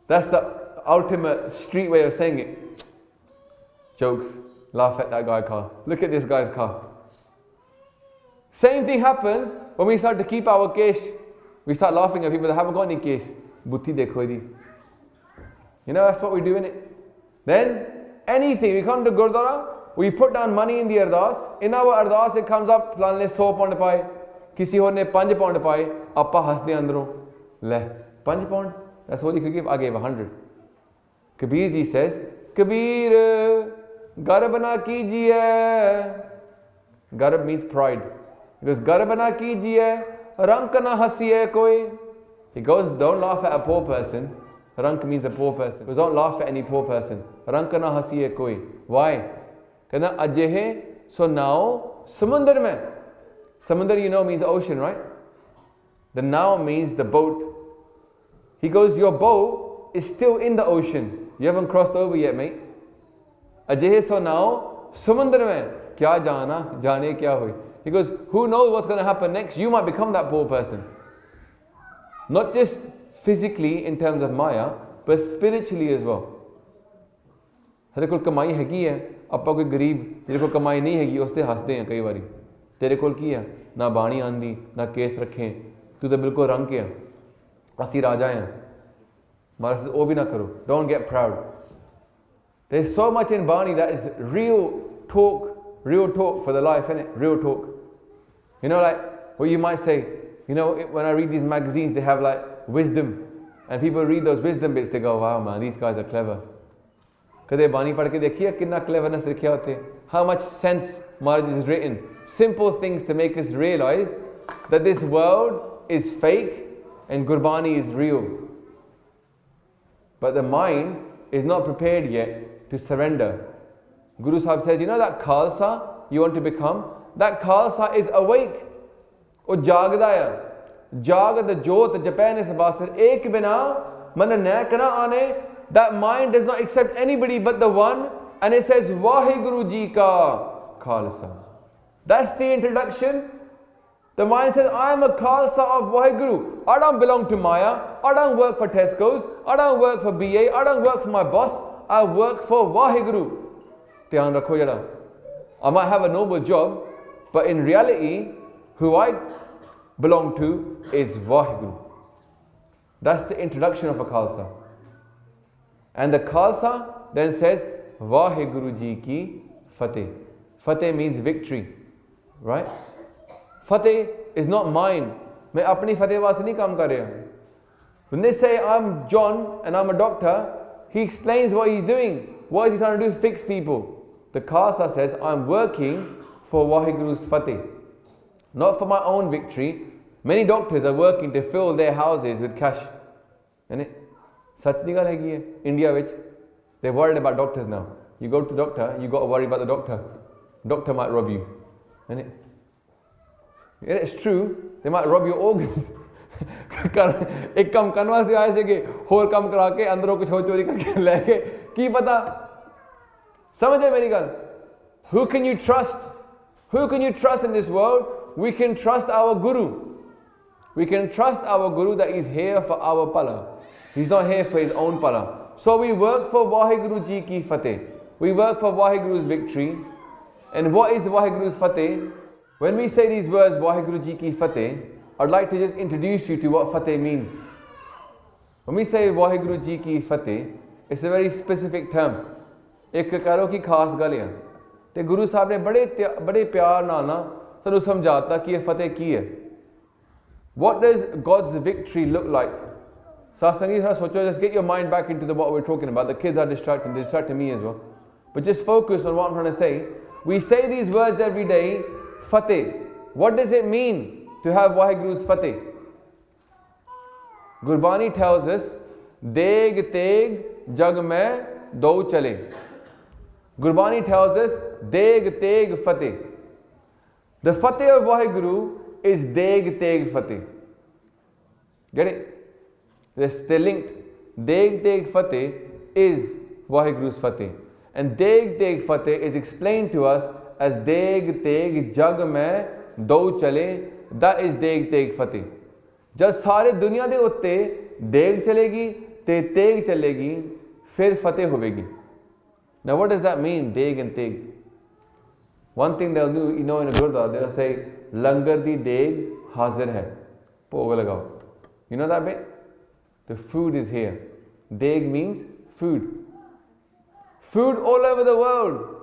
That's the ultimate street way of saying it. Jokes, laugh at that guy's car. Look at this guy's car. Same thing happens when we start to keep our cash. We start laughing at people that haven't got any cash. Butti dekho idi. You know, that's what we do in it. Then, anything, we come to Gurdwara, we put down money in the Ardaas. In our Ardaas, it comes up, plan ne 100 pound paaye, kisi aur ne 5 pound paaye, appa hasde andron. Le, 5 pound? That's all you could give. I gave 100. Kabir ji says, Kabir, garab na kijiye. Garab means pride. He goes, garab na kijiye, rank na hasiye koi. He goes, don't laugh at a poor person. Rank means a poor person. He goes, don't laugh at any poor person. Rank na hasiye koi. Why? कहना अजेहे, so now samundar mein. Samundar, you know, means ocean, right? The now means the boat. He goes, your boat is still in the ocean. You haven't crossed over yet, mate. Ajehe, so now samundar mein kya jana, jane kya hoy. He goes, who knows what's going to happen next? You might become that poor person. Not just physically in terms of Maya, but spiritually as well. तेरे कोल कमाई हैगी है, ਆਪਾਂ कोई गरीब तेरे कोल कमाई नहीं हैगी, उसते हंसते हैं कई बारी. तेरे कोल की है, ना बाणी आंदी, ना केस रखे, तू तो बिल्कुल रंग के है, असी राजा हैं. महाराज से वो भी ना करो. Don't get proud. There's so much in Bani that is real talk for the life, innit? Real talk. You know, like what you might say, you know, when I read these magazines, they have like wisdom, and people read those wisdom bits, they go, wow man, these guys are clever. कदे बानी पढ़ के देखिए कितना cleverness लिखा होते हैं. How much sense Maharaj is written. Simple things to make us realize that this world is fake and Gurbani is real. But the mind is not prepared yet to surrender. Guru Sahib says, you know that Khalsa you want to become? That Khalsa is awake. O jagdaya. Jagad jot japan is basar ek bina man nekana ane. That mind does not accept anybody but the one, and it says Vaheguru Ji ka Khalsa. That's the introduction. The mind says, I am a Khalsa of Vaheguru. I don't belong to Maya. I don't work for Tesco's. I don't work for BA. I don't work for my boss. I work for Vaheguru. Dhyan rakho jada. I might have a noble job, but in reality, who I belong to is Vaheguru. That's the introduction of a Khalsa. And the Khalsa then says, Vaheguru Ji ki Fateh. Fateh means victory, right? Fateh is not mine. मैं अपनी फतेह वास्ते नहीं काम कर रहा. When they say I'm John and I'm a doctor, he explains what he's doing. What is he trying to do? Fix people. The Khalsa says, I'm working for Vaheguru's Fateh, not for my own victory. Many doctors are working to fill their houses with cash. Isn't it? Such thing is India which they're worried about doctors now. You go to the doctor, you got to worry about the doctor. Doctor might rob you. Isn't it? Yeah, it's true. They might rob your organs. एक कम करवा से आए से के होर कम करा के अंदरों कुछ हो चोरी करके लेके की पता. समझे मेरी गल? Who can you trust? Who can you trust in this world? We can trust our Guru. We can trust our Guru that he's here for our pala. He's not here for his own pala. So we work for Vaheguru Ji ki Fateh. We work for Vaheguru's victory. And what is Vaheguru's Fateh? When we say these words, Vaheguru Ji ki Fateh, I'd like to just introduce you to what Fateh means. When we say Vaheguru Ji ki Fateh, it's a very specific term. एक करो की खास गल है. ते गुरु साहब ने बड़े प्यार नाल ना सानू समझाता कि ये फतेह की है. What does God's victory look like? Satsangi, just get your mind back into what we're talking about. The kids are distracting, they distract me as well. But just focus on what I'm trying to say. We say these words every day, Fateh. What does it mean to have Vaheguru's Fateh? Gurbani tells us, Deg teg jag mein do chale. Gurbani tells us, Deg teg Fateh. The Fateh of Vaheguru is Deg teg Fateh. Get it? They're linked. Deg Deg Fateh is Vaheguru's Fateh. And Deg Deg Fateh is explained to us as Deg Deg Jag Mein Do Chale. That is Deg Deg Fateh. जब सारे दुनिया दे उत्ते देग चलेगी ते तेग चलेगी फिर फतेह होगी. Now what does that mean, deg and teg? One thing they'll do, in a Gurdwara, they'll say, Langar di deg hazir hai. Bhog lagao. You know that bit? The food is here. Deg means food. Food all over the world.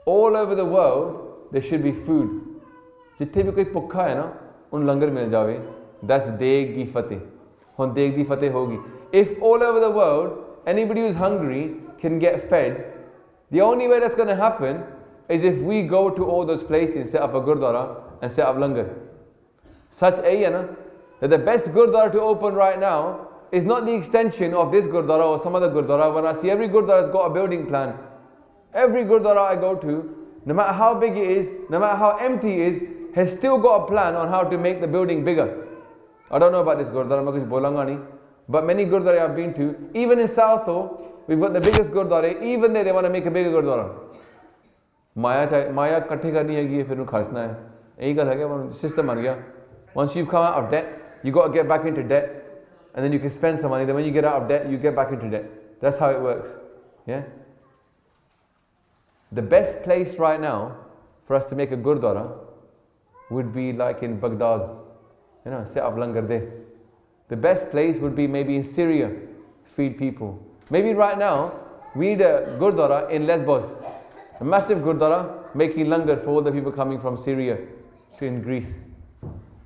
All over the world, there should be food. जिथे भी कोई भुखा है ना, उन लंगर मिल जावे. That's deg की फतेह. हुन deg दी फतेह होगी. If all over the world, anybody who's hungry can get fed, the only way that's going to happen is if we go to all those places, set up a Gurdwara and set up langar. Such a, that the best Gurdwara to open right now is not the extension of this Gurdwara or some other Gurdwara. When I see every Gurdwara has got a building plan. Every Gurdwara I go to, no matter how big it is, no matter how empty it is, has still got a plan on how to make the building bigger. I don't know about this Gurdwara, I'm not going to bolanga nahi. But many Gurdwara I've been to, even in Southall, we've got the biggest Gurdwara. Even there, they want to make a bigger Gurdwara. Maya kathi karni hai, fir nu kharchna hai. Yahi gal hai kya, system ban gaya. Once you've come out of debt, you got to get back into debt, and then you can spend some money. Then when you get out of debt, you get back into debt. That's how it works. Yeah. The best place right now for us to make a Gurdwara would be like in Baghdad. Set up langar there. The best place would be maybe in Syria, feed people. Maybe right now, we need a Gurdwara in Lesbos. A massive Gurdwara making langar for all the people coming from Syria to in Greece.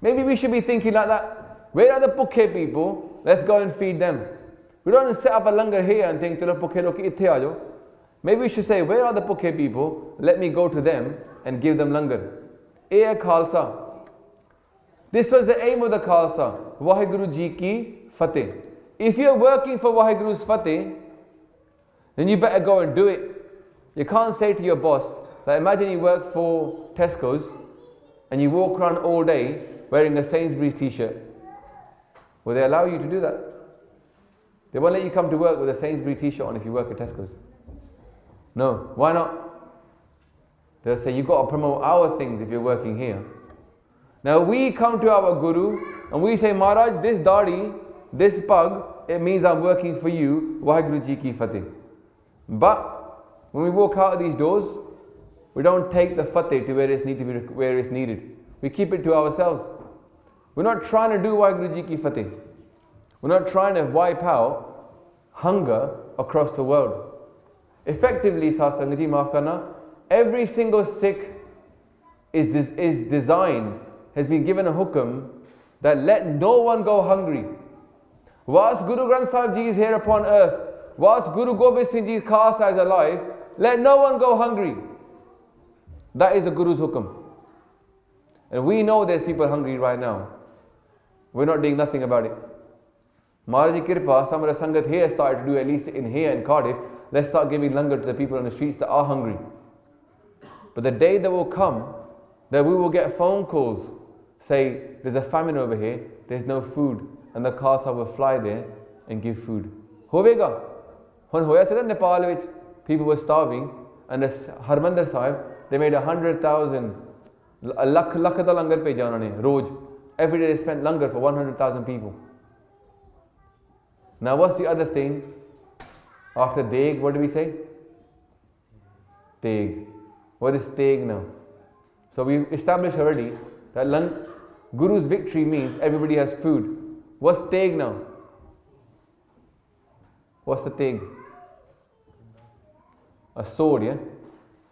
Maybe we should be thinking like that. Where are the Pukhe people? Let's go and feed them. We don't set up a langar here and think, Chalo Pukhe loki itthe aajo. Maybe we should say, where are the Pukhe people? Let me go to them and give them langar. A Khalsa. This was the aim of the Khalsa. Vaheguru Ji ki Fateh. If you're working for Vaheguru's Fateh, then you better go and do it. You can't say to your boss, like imagine you work for Tesco's and you walk around all day wearing a Sainsbury's t-shirt. Will they allow you to do that? They won't let you come to work with a Sainsbury's t-shirt on if you work at Tesco's. No. Why not? They'll say, you've got to promote our things if you're working here. Now we come to our Guru and we say, Maharaj, this dadi, this pug, it means I'm working for you, Vaheguru Ji ki Fateh. But when we walk out of these doors, we don't take the Fateh to where it's needed. We keep it to ourselves. We're not trying to do Vaheguru Ji ki Fateh. We're not trying to wipe out hunger across the world. Effectively, Satsang Ji, maaf karna, every single Sikh is designed, has been given a hukam that let no one go hungry. Whilst Guru Granth Sahib Ji is here upon earth, whilst Guru Gobind Singh Ji's Khalsa is alive, let no one go hungry. That is the Guru's hukam. And we know there's people hungry right now. We're not doing nothing about it. Maharaji Kirpa, some of the Sangat here started to do, at least in here in Cardiff, let's start giving langar to the people on the streets that are hungry. But the day that will come, that we will get phone calls, say, there's a famine over here, there's no food, and the Khalsa will fly there and give food. Hovega. When hoya said Nepal, which people were starving, and the Harmandir Sahib, they made 100,000, a lakh da langar peja unhone, roj. Every day they spent langar for 100,000 people. Now what's the other thing? After Deg, what do we say? Teg. What is Teg now? So we established already that Guru's victory means everybody has food. What's Teg now? What's the Teg? A sword, yeah?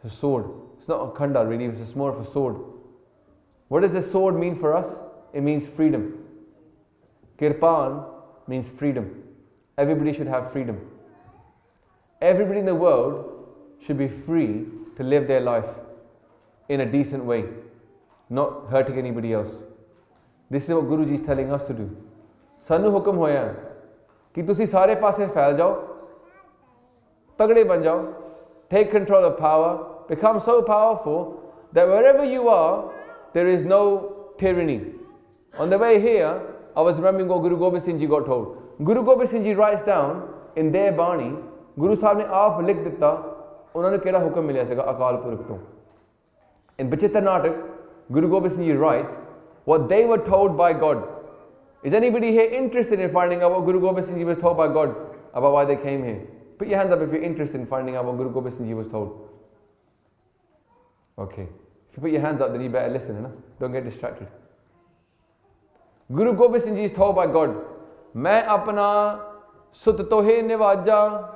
It's a sword. It's not a khanda really, it's more of a sword. What does the sword mean for us? It means freedom. Kirpan means freedom. Everybody should have freedom. Everybody in the world should be free to live their life in a decent way, not hurting anybody else. This is what Guruji is telling us to do. Sanu hukam hoya ki tusi sare paase phail jao, tagde ban jao, take control of power, become so powerful that wherever you are, there is no tyranny. On the way here, I was remembering what Guru Gobind Singh Ji got told. Guru Gobind Singh Ji writes down in their Bani, Guru Sahib ne aap likh ditta, unhone kehda hukam milya sega Akal Purkh to. In Bachitra Natak, Guru Gobind Singh Ji writes what they were told by God. Is anybody here interested in finding out what Guru Gobind Singh Ji was told by God about why they came here? Put your hands up if you're interested in finding out what Guru Gobind Singh Ji was told. Okay. If you put your hands up, then you better listen, huh? Don't get distracted. Guru Gobind Singh Ji is told by God, Main apna sut tohe nivaja.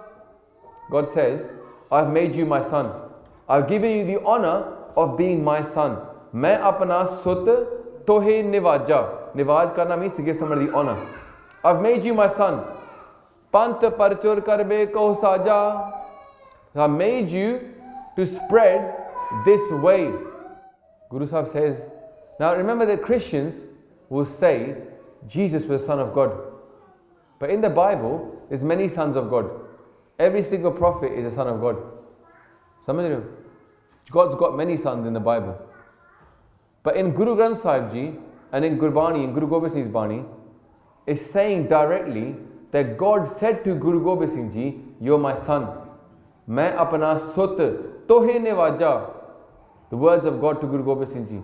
God says, I've made you my son. I've given you the honor of being my son. Main apna sut tohe nivaja. Nivaj karna means to give somebody the honor. I've made you my son. Panth Parchur karbe ko saja. I made you to spread this way. Guru Sahib says, now remember that Christians will say Jesus was the Son of God. But in the Bible, there's many sons of God. Every single prophet is a son of God. Some of you, God's got many sons in the Bible. But in Guru Granth Sahib Ji and in Gurbani, in Guru Gobind Singh's Bani, is saying directly that God said to Guru Gobind Singh Ji, you're my son. Main apna sut tohe nivaja. The words of God to Guru Gobind Singh Ji.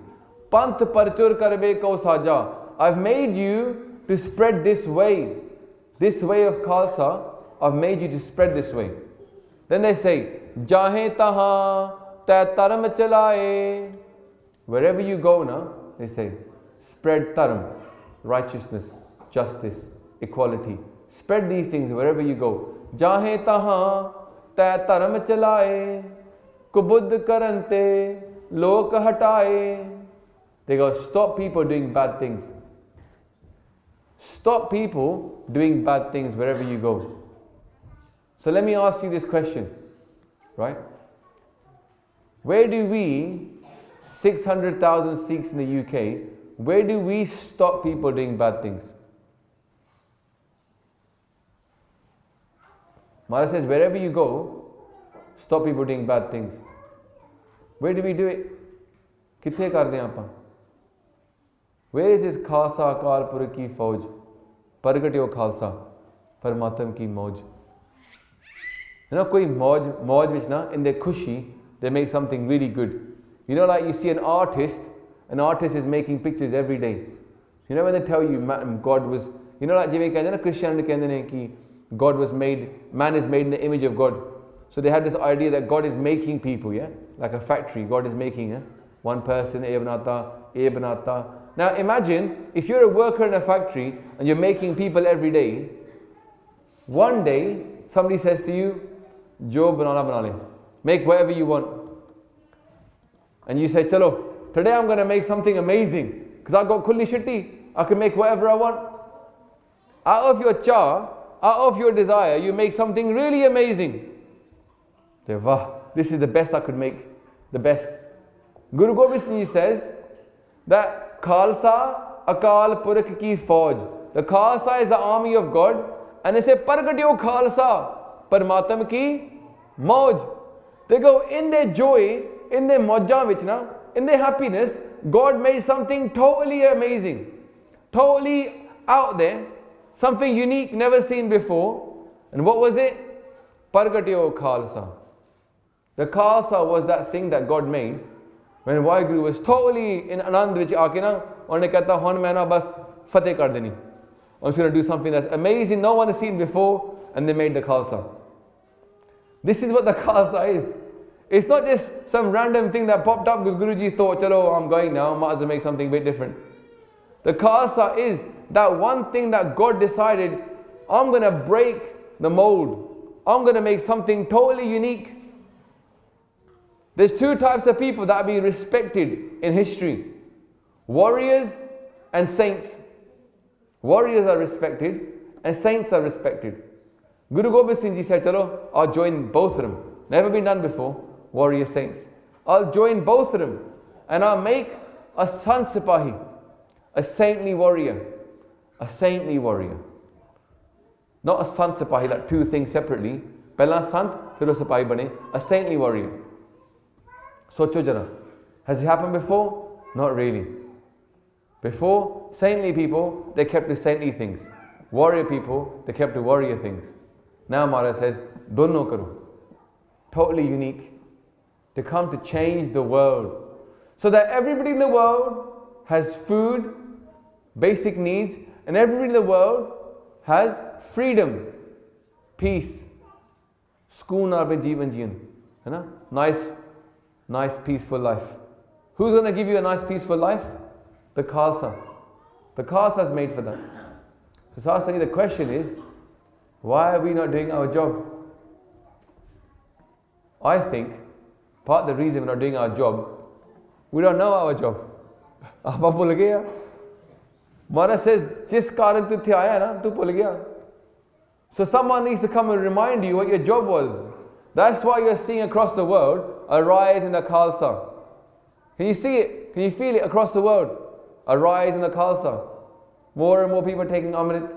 Panth parchur karbe ko saja. I've made you to spread this way. This way of Khalsa, I've made you to spread this way. Then they say, Jahe taha ta taram chalaye. Wherever you go now, they say, spread taram, righteousness, justice, equality. Spread these things wherever you go. Jahe taha ta taram chalaye. Kubuddh karante lok hataye. They go, stop people doing bad things. Stop people doing bad things wherever you go. So let me ask you this question, right? Where do we, 600,000 Sikhs in the UK, where do we stop people doing bad things? Maharaj says, wherever you go, stop people doing bad things. Where do we do it? Kithe karde aapa? Where is this Khalsa Akal Purkh ki Fauj? Pargatyo Khalsa, Parmatam ki Mauj. You know, koi Mauj which na, in their khushi, they make something really good. You know, like you see an artist is making pictures every day. You know, when they tell you God was, you know, like jive kehte na Christianity kehte ne ki God was made, man is made in the image of God. So they have this idea that God is making people, yeah? Like a factory, God is making, yeah? One person, A banata. Now imagine, if you're a worker in a factory and you're making people every day, one day somebody says to you, Jo banana bana le, make whatever you want. And you say, chalo, today I'm going to make something amazing, because I've got kulli shitti, I can make whatever I want. Out of your cha, out of your desire, you make something really amazing. This is the best I could make, the best. Guru Gobind Singh Ji says that Khalsa Akal Purkh ki Fauj. The Khalsa is the army of God, and they say Pargatyo Khalsa, Parmatam ki Mauj. They go in their joy, in their mojja vich na, in their happiness, God made something totally amazing, totally out there, something unique, never seen before. And what was it? Pargatyo Khalsa. The Khalsa was that thing that God made when Vaheguru was totally in Anand vich aake na, unhone kehta hon main na bas Fateh kar deni. I'm just going to do something that's amazing, no one has seen before, and they made the Khalsa. This is what the Khalsa is. It's not just some random thing that popped up because Guruji thought, chalo, I'm going now, might as well make something a bit different. The Khalsa is that one thing that God decided, I'm going to break the mold. I'm going to make something totally unique. There's two types of people that are being respected in history. Warriors and saints. Warriors are respected and saints are respected. Guru Gobind Singh Ji said, chalo, I'll join both of them. Never been done before, warrior saints. I'll join both of them and I'll make a Sant Sipahi, a saintly warrior. A saintly warrior. Not a Sant Sipahi, like two things separately. Pehla Sant, fir wo Sipahi bane. A saintly warrior. Socho jara. Has it happened before? Not really. Before, saintly people, they kept to saintly things. Warrior people, they kept to warrior things. Now Maharaj says, dono karo. Totally unique. To come to change the world. So that everybody in the world has food, basic needs, and everybody in the world has freedom, peace. Sukoon aapne jeevan jiyan. Nice, peaceful life. Who's going to give you a nice, peaceful life? The Khalsa. The Khalsa is made for that. So Sasangi, the question is, why are we not doing our job? I think part of the reason we're not doing our job, we don't know our job. Aapa bhul gaya. Maharaj says, jis karan tu the aaya na, tu bhul gaya. So someone needs to come and remind you what your job was. That's why you're seeing across the world a rise in the Khalsa. Can you see it? Can you feel it across the world? A rise in the Khalsa. More and more people are taking Amrit.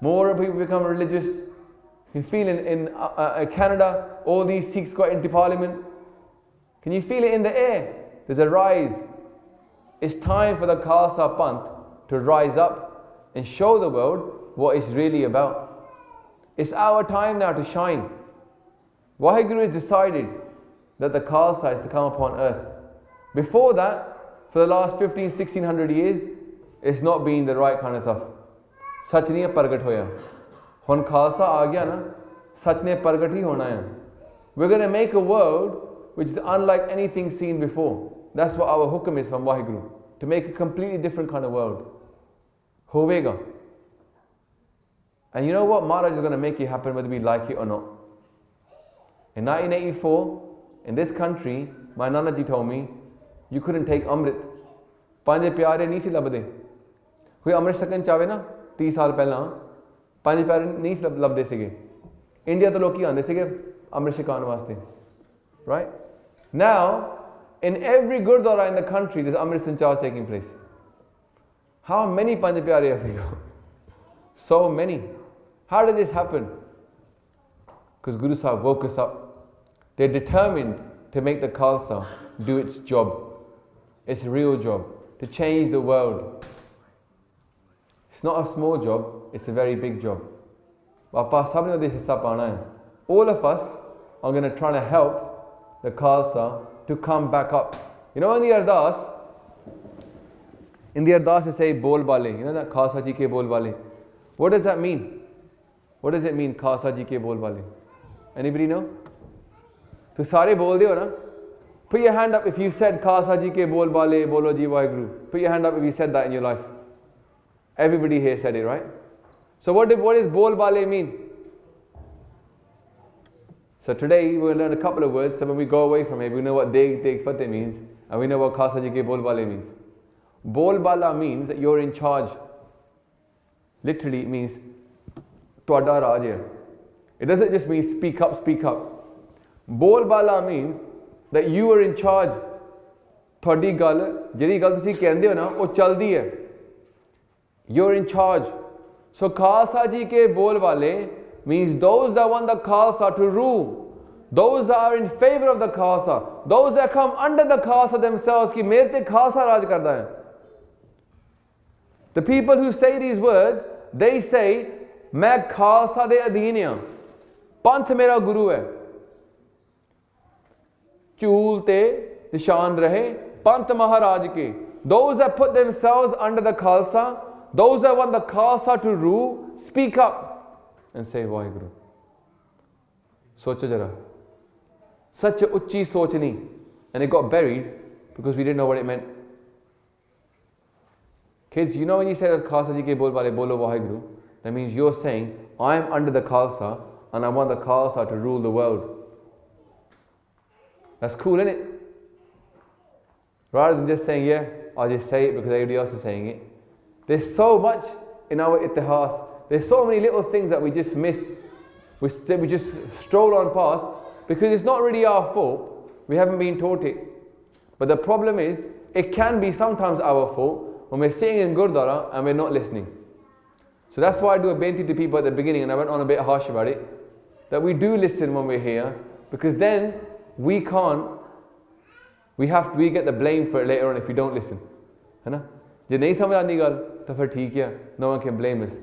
More and more people become religious. You feel in Canada, all these Sikhs got into parliament. Can you feel it in the air? There's a rise. It's time for the Khalsa Panth to rise up and show the world what it's really about. It's our time now to shine. Vaheguru has decided that the Khalsa is to come upon earth. Before that, for the last 1600 years, it's not been the right kind of stuff. Sach nahi pargat hoya. Hun Khalsa aa gaya na, sach ne pargat hi hona hai. We're going to make a world which is unlike anything seen before. That's what our hukam is from Vaheguru. To make a completely different kind of world. Hovega. And you know what? Maharaj is going to make it happen whether we like it or not. In 1984, in this country, my Nanaji told me, you couldn't take Amrit. Panj pyare nahi si labde. Koi Amrit sakan chave na, 30 saal pehla, Panj pyare nahi si labde sige. India to loki aande sige Amrit shikan vaste. Right? Now, in every Gurdwara in the country, there's Amrit Sanchar taking place. How many Panj pyare have we got? So many. How did this happen? Because Guru Sahib woke us up. They're determined to make the Khalsa do its job. Its real job. To change the world. It's not a small job, it's a very big job. All of us are going to try to help the Khalsa to come back up. You know, in the Ardaas we say Bol Bale. You know that Khalsa Ji ke Bol Bale. What does that mean? What does it mean, Khalsa Ji ke Bol Bale? Anybody know? To sare bol de ho na? Put your hand up if you said Khalsa Ji ke Bol Bale, Bolo Ji Vaheguru. Put your hand up if you said that in your life. Everybody here said it, right? So what does Bol Bale mean? So today we'll learn a couple of words. So when we go away from here, we know what Deg Fateh means, and we know what Khalsa Ji ke Bol Bale means. Bol Bala means that you're in charge. Literally it means Tuada Raj. It doesn't just mean speak up, speak up. Bol Bala means that you are in charge. Thodi gal, jehdi gal tusi kehnde ho na, oh chaldi hai. You're in charge. So Khalsa Ji ke Bol Bale means those that want the Khalsa to rule. Those that are in favor of the Khalsa. Those that come under the Khalsa themselves, ki mere te Khalsa raj karda hai. The people who say these words, they say, main Khalsa de adheen haan. Panth mera guru hai. Chul te nishan rahe, Panth Maharaj ke. Those that put themselves under the Khalsa, those that want the Khalsa to rule, speak up and say Vaheguru. Socho jara. Such a uchi sochni. And it got buried because we didn't know what it meant. Kids, you know when you say that Khalsa Ji ke Bol Bale Bolo Vaheguru, that means you're saying, I'm under the Khalsa and I want the Khalsa to rule the world. That's cool, isn't it? Rather than just saying, yeah, I'll just say it because everybody else is saying it. There's so much in our ittihas. There's so many little things that we just miss. We just stroll on past because it's not really our fault. We haven't been taught it. But the problem is, it can be sometimes our fault when we're sitting in Gurdwara and we're not listening. So that's why I do a benti to people at the beginning, and I went on a bit harsh about it, that we do listen when we're here, because then we get the blame for it later on if we don't listen. ਜੇ ਨਹੀਂ ਸਮਝ ਆਉਂਦੀ ਗੱਲ ਤਾਂ ਫਿਰ ਠੀਕ ਹੈ, no one can blame us।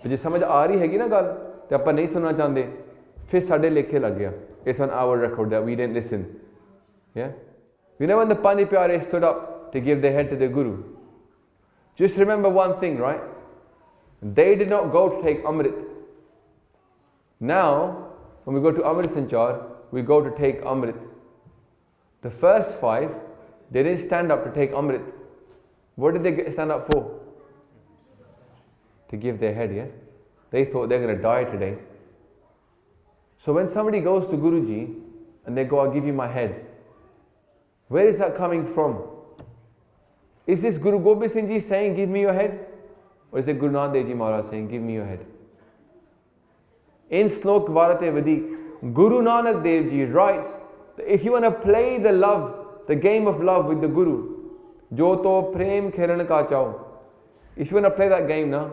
ਤੇ ਜੇ ਸਮਝ ਆ ਰਹੀ ਹੈਗੀ ਨਾ ਗੱਲ ਤੇ ਆਪਾਂ ਨਹੀਂ ਸੁਣਨਾ ਚਾਹੁੰਦੇ, ਫਿਰ ਸਾਡੇ ਲੇਖੇ ਲੱਗ ਗਿਆ। It's on our record that we didn't listen. Yeah? You know when the Panth Pyare stood up to give their head to the Guru, just remember one thing, right? They did not go to take Amrit. Now, when we go to Amrit Sanchar, we go to take Amrit. The first 5, they didn't stand up to take Amrit. What did they stand up for? To give their head, yeah? They thought they're going to die today. So when somebody goes to Guruji and they go, I'll give you my head, where is that coming from? Is this Guru Gobind Singh Ji saying, give me your head? Or is it Guru Nanak Dev Ji Maharaj saying, give me your head? In Slok Varate Vadik, Guru Nanak Dev Ji writes that if you want to play the love, the game of love with the Guru, Jo to prem khelan ka chao, if you want to play that game now,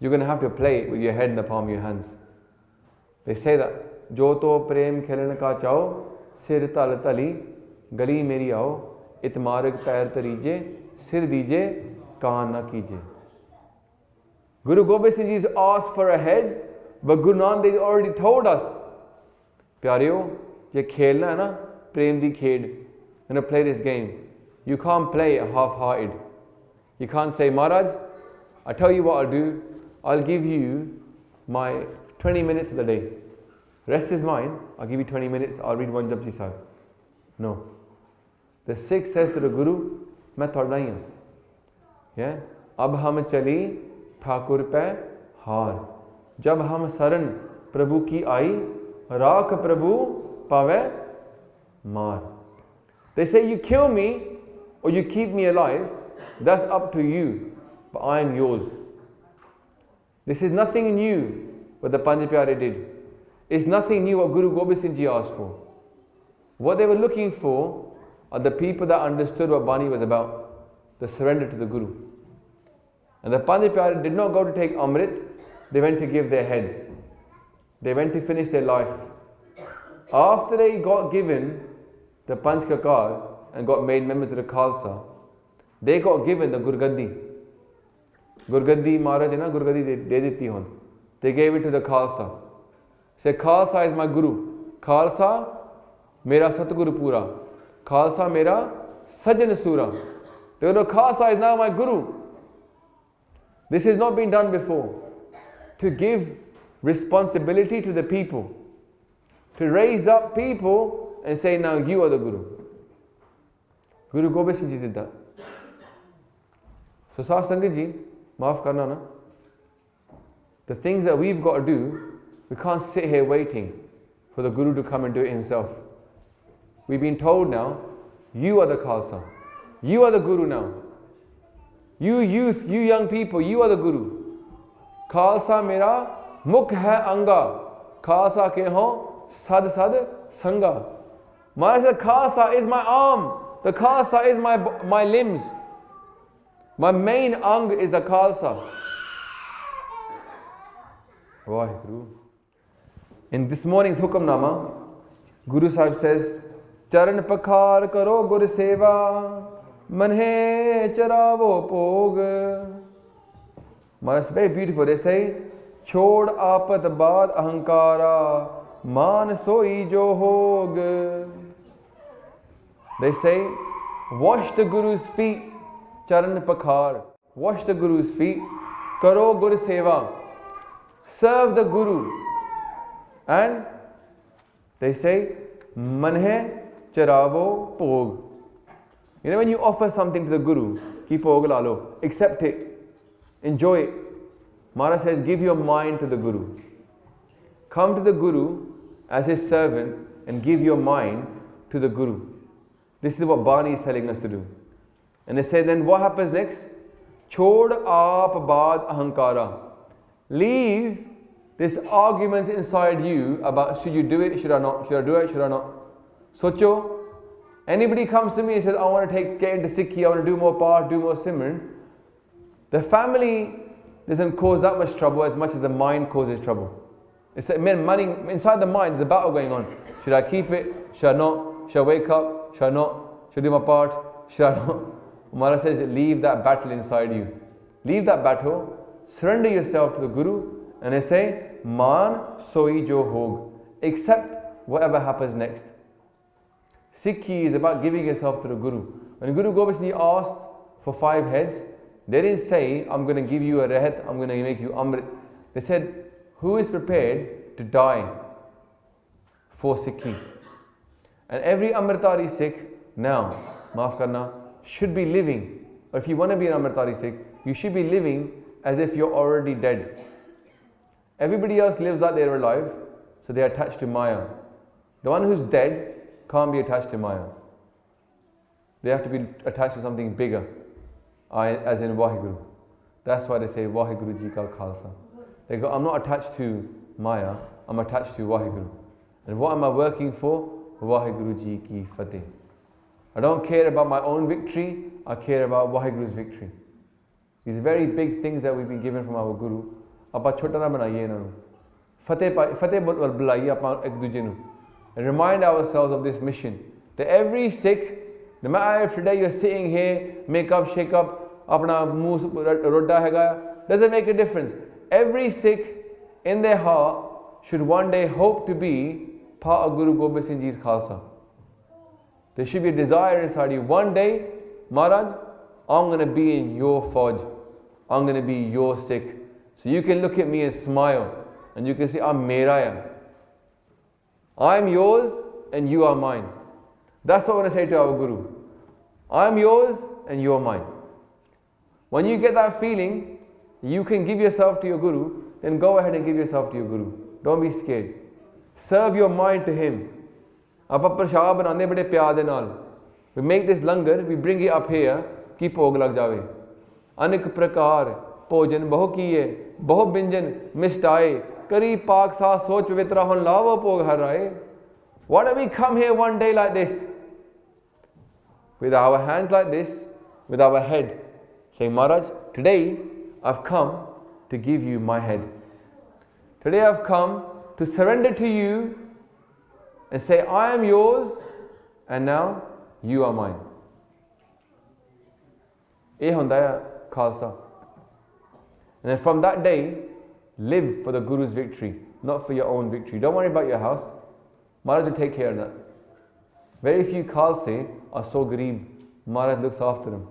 you're going to have to play it with your head in the palm of your hands. They say that, Jo to prem khelan ka chao, sir tal tali, gali meri aao, it marg pair tarije, sir dije, kaan na kije. Guru Gobind Singh Ji has asked for a head, but Guru Nanak Dev already told us, Pyareo, je khelna hai na, prem di khed, you're going to play this game. You can't play it half-hearted. You can't say, Maharaj, I tell you what I'll do, I'll give you my 20 minutes of the day. Rest is mine, I'll give you 20 minutes, I'll read one Japji Sahib. No. The Sikh says to the Guru, मैं थोड़ा ही हूँ. Yeah? अब हम चली ठाकुर पे हार. जब हम शरण प्रभु की आई, राख प्रभु पावे मार. They say, you kill me or you keep me alive, that's up to you, but I am yours. This is nothing new what the Panth Pyare did. It's nothing new what Guru Gobind Singh Ji asked for. What they were looking for are the people that understood what Bani was about, the surrender to the Guru. And the Panth Pyare did not go to take Amrit, they went to give their head. They went to finish their life. After they got given the Panch Kakar and got made members of the Khalsa, they got given the Gurgaddi. Gurgaddi Maharaj hai na, Gurgaddi de deti hon. They gave it to the Khalsa. Say, Khalsa is my Guru. Khalsa mera Satguru Pura. Khalsa mera Sajan Sura. They go, Khalsa is now my Guru. This has not been done before. To give responsibility to the people. To raise up people and say, now you are the Guru. Guru Gobind Singh Ji did that. So Sahib Sangat Ji, maaf karna na. The things that we've got to do, we can't sit here waiting for the Guru to come and do it himself. We've been told now, you are the Khalsa. You are the Guru now. You youth, you young people, you are the Guru. Khalsa mera mukh hai anga. Khalsa ke ho sad sad sanga. Maharaj said, Khalsa is my arm. The Khalsa is my limbs. My main ang is the Khalsa. Vaheguru. In this morning's Hukamnama, Guru Sahib says, Charan pakhar karo gur seva, manhe charavo pog. Maharaj, very beautiful. They say, Chod apat bad ahankara, man soi jo hog. They say, wash the Guru's feet, charan pakhar. Wash the Guru's feet, karo gur seva. Serve the Guru. And they say, manhe charavo pog. You know when you offer something to the Guru, ki pog lalo, accept it, enjoy it. Maharaj says, give your mind to the Guru. Come to the Guru as his servant and give your mind to the Guru. This is what Bani is telling us to do. And they say, then what happens next? Chod aap bad ahankara. Leave this argument inside you about should you do it, should I not, should I do it, should I not. Socho, anybody comes to me and says, I want to get into Sikhi, I want to do more Path, do more Simran. The family doesn't cause that much trouble as much as the mind causes trouble. It's like inside the mind, there's a battle going on. Should I keep it? Should I not? Should I wake up? Should I not? Should I do my part? Should I not? Maharaj says, leave that battle inside you. Leave that battle, surrender yourself to the Guru, and they say, Man soi jo hog. Accept whatever happens next. Sikhi is about giving yourself to the Guru. When Guru Gobind Singh Ji asked for 5 heads, they didn't say, I'm going to give you a rehat, I'm going to make you amrit. They said, who is prepared to die for Sikhi? And every Amritari Sikh now, maaf karna, should be living, or if you want to be an Amritari Sikh, you should be living as if you're already dead. Everybody else lives like they're alive, so they're attached to Maya. The one who's dead can't be attached to Maya. They have to be attached to something bigger, as in Vaheguru. That's why they say Vaheguru Ji ka Khalsa. They go, I'm not attached to Maya, I'm attached to Vaheguru. And what am I working for? Vaheguru Ji ki Fateh. I don't care about my own victory, I care about Vaheguru's victory. These very big things that we've been given from our Guru, ਆਪਾਂ ਛੋਟਾ ਨਾ ਬਣਾਈਏ ਇਹਨਾਂ ਨੂੰ ਫਤਿਹ ਬੁਲਾਈਏ ਆਪਾਂ ਇੱਕ ਦੂਜੇ ਨੂੰ and remind ourselves of this mission that every Sikh, no matter if today you're sitting here, make up, shake up, ਆਪਣਾ ਮੂੰਹ ਰੋਡਾ ਹੈਗਾ, doesn't make a difference. Every Sikh in their heart should one day hope to be part of Guru Gobind Singh Ji's Khalsa. There should be a desire inside you. One day, Maharaj, I'm going to be in your Fauj. I'm going to be your Sikh. So you can look at me and smile. And you can say, I'm Meraya. I'm yours and you are mine. That's what I want to say to our Guru. I'm yours and you are mine. When you get that feeling, you can give yourself to your Guru, then go ahead and give yourself to your Guru. Don't be scared. Serve your mind to him. ਆਪਾਂ ਪ੍ਰਸ਼ਾਦ ਬਣਾਉਂਦੇ ਬੜੇ ਪਿਆਰ ਦੇ ਨਾਲ. We make this langar, we bring it up here, ਕਿ ਭੋਗ ਲੱਗ ਜਾਵੇ. ਅਨੇਕ ਪ੍ਰਕਾਰ ਭੋਜਨ ਬਹੁ ਕੀਏ, ਬਹੁ ਬਿੰਜਨ ਮਿਸ਼ਟਾਏ, ਕਰੀ ਪਾਕ ਸਾ ਸੋਚ ਪਵਿੱਤਰਾ ਹੁਣ ਲਾਵੋ ਭੋਗ ਹਰਾਏ. Why don't we come here one day like this? With our hands like this, with our head, saying, Maharaj, today I've come to give you my head. Today I've come to surrender to you and say, I am yours and now you are mine. ਇਹ ਹੁੰਦਾ ਹੈ Khalsa. And then from that day, live for the Guru's victory, not for your own victory. Don't worry about your house. Maharaj will take care of that. Very few Khalsa are so greeb. Maharaj looks after them.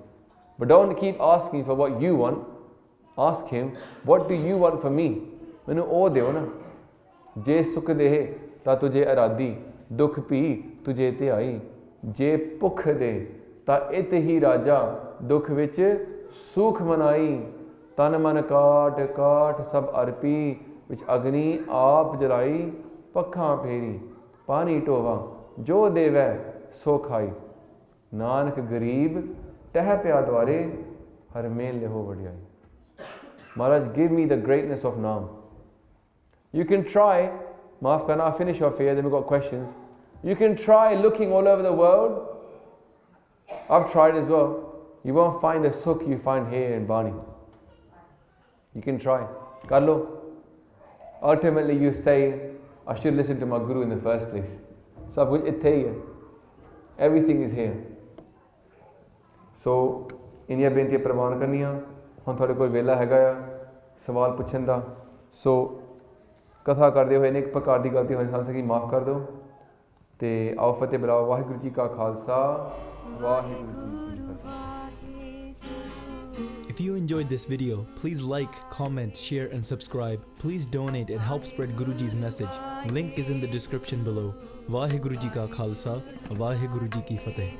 But don't keep asking for what you want. Ask him, what do you want for me? ਮੈਨੂੰ ਉਹ ਦਿਓ ਨਾ. ਜੇ ਸੁਖ ਦੇਹ ਤਾਂ ਤੁਝੇ ਅਰਾਧੀ, ਦੁੱਖ ਪੀ ਤੁਝੇ ਧਿਆਈ. ਜੇ ਭੁੱਖ ਦੇ ਤਾਂ ਇਤ ਹੀ ਰਾਜਾ, ਦੁੱਖ ਵਿੱਚ ਸੁਖ ਮਨਾਈ. ਤਨ ਮਨ ਕਾਟ ਕਾਟ ਸਭ ਅਰਪੀ, ਵਿੱਚ ਅਗਨੀ ਆਪ ਜਲਾਈ. ਪੱਖਾਂ ਫੇਰੀ ਪਾਣੀ ਢੋਵਾ, ਜੋ ਦੇਵੈ ਸੋ ਖਾਈ. ਨਾਨਕ ਗਰੀਬ ਟਹਿ ਪਿਆ ਦਵਾਰੇ, ਹਰ ਮੇਲ ਲਿਹੋ ਵਡਿਆਈ. Maharaj, give me the greatness of Naam. You can try, maaf karna, I'll finish off here, then we've got questions. You can try looking all over the world. I've tried as well. You won't find the sukh you find here in Bani. You can try. Karlo. Ultimately you say, I should listen to my Guru in the first place. Sab kuch itthe hi hai. Everything is here. So, ਇੰਨੀਆਂ ਬੇਨਤੀਆਂ ਪ੍ਰਵਾਨ ਕਰਨੀਆਂ. ਹੁਣ ਤੁਹਾਡੇ ਕੋਲ ਵੇਲਾ ਹੈਗਾ ਆ ਸਵਾਲ ਪੁੱਛਣ ਦਾ. ਸੋ ਕਥਾ ਕਰਦੇ ਹੋਏ ਅਨੇਕ ਪ੍ਰਕਾਰ ਦੀ ਗਲਤੀ ਹੋਈ ਸਾਨੂੰ ਸਕੀ ਮਾਫ ਕਰ ਦਿਓ. ਤੇ ਆਓ ਫਤਿਹ ਬੁਲਾਓ. ਵਾਹਿਗੁਰੂ ਜੀ ਕਾ ਖਾਲਸਾ, ਵਾਹਿਗੁਰੂ ਜੀ ਕੀ ਫਤਿਹ. If you enjoyed this video, please like, comment, share and subscribe. Please donate and help spread Guruji's message. Link is in the description below. Vaheguru ji ka Khalsa, Vaheguru ji ki Fateh.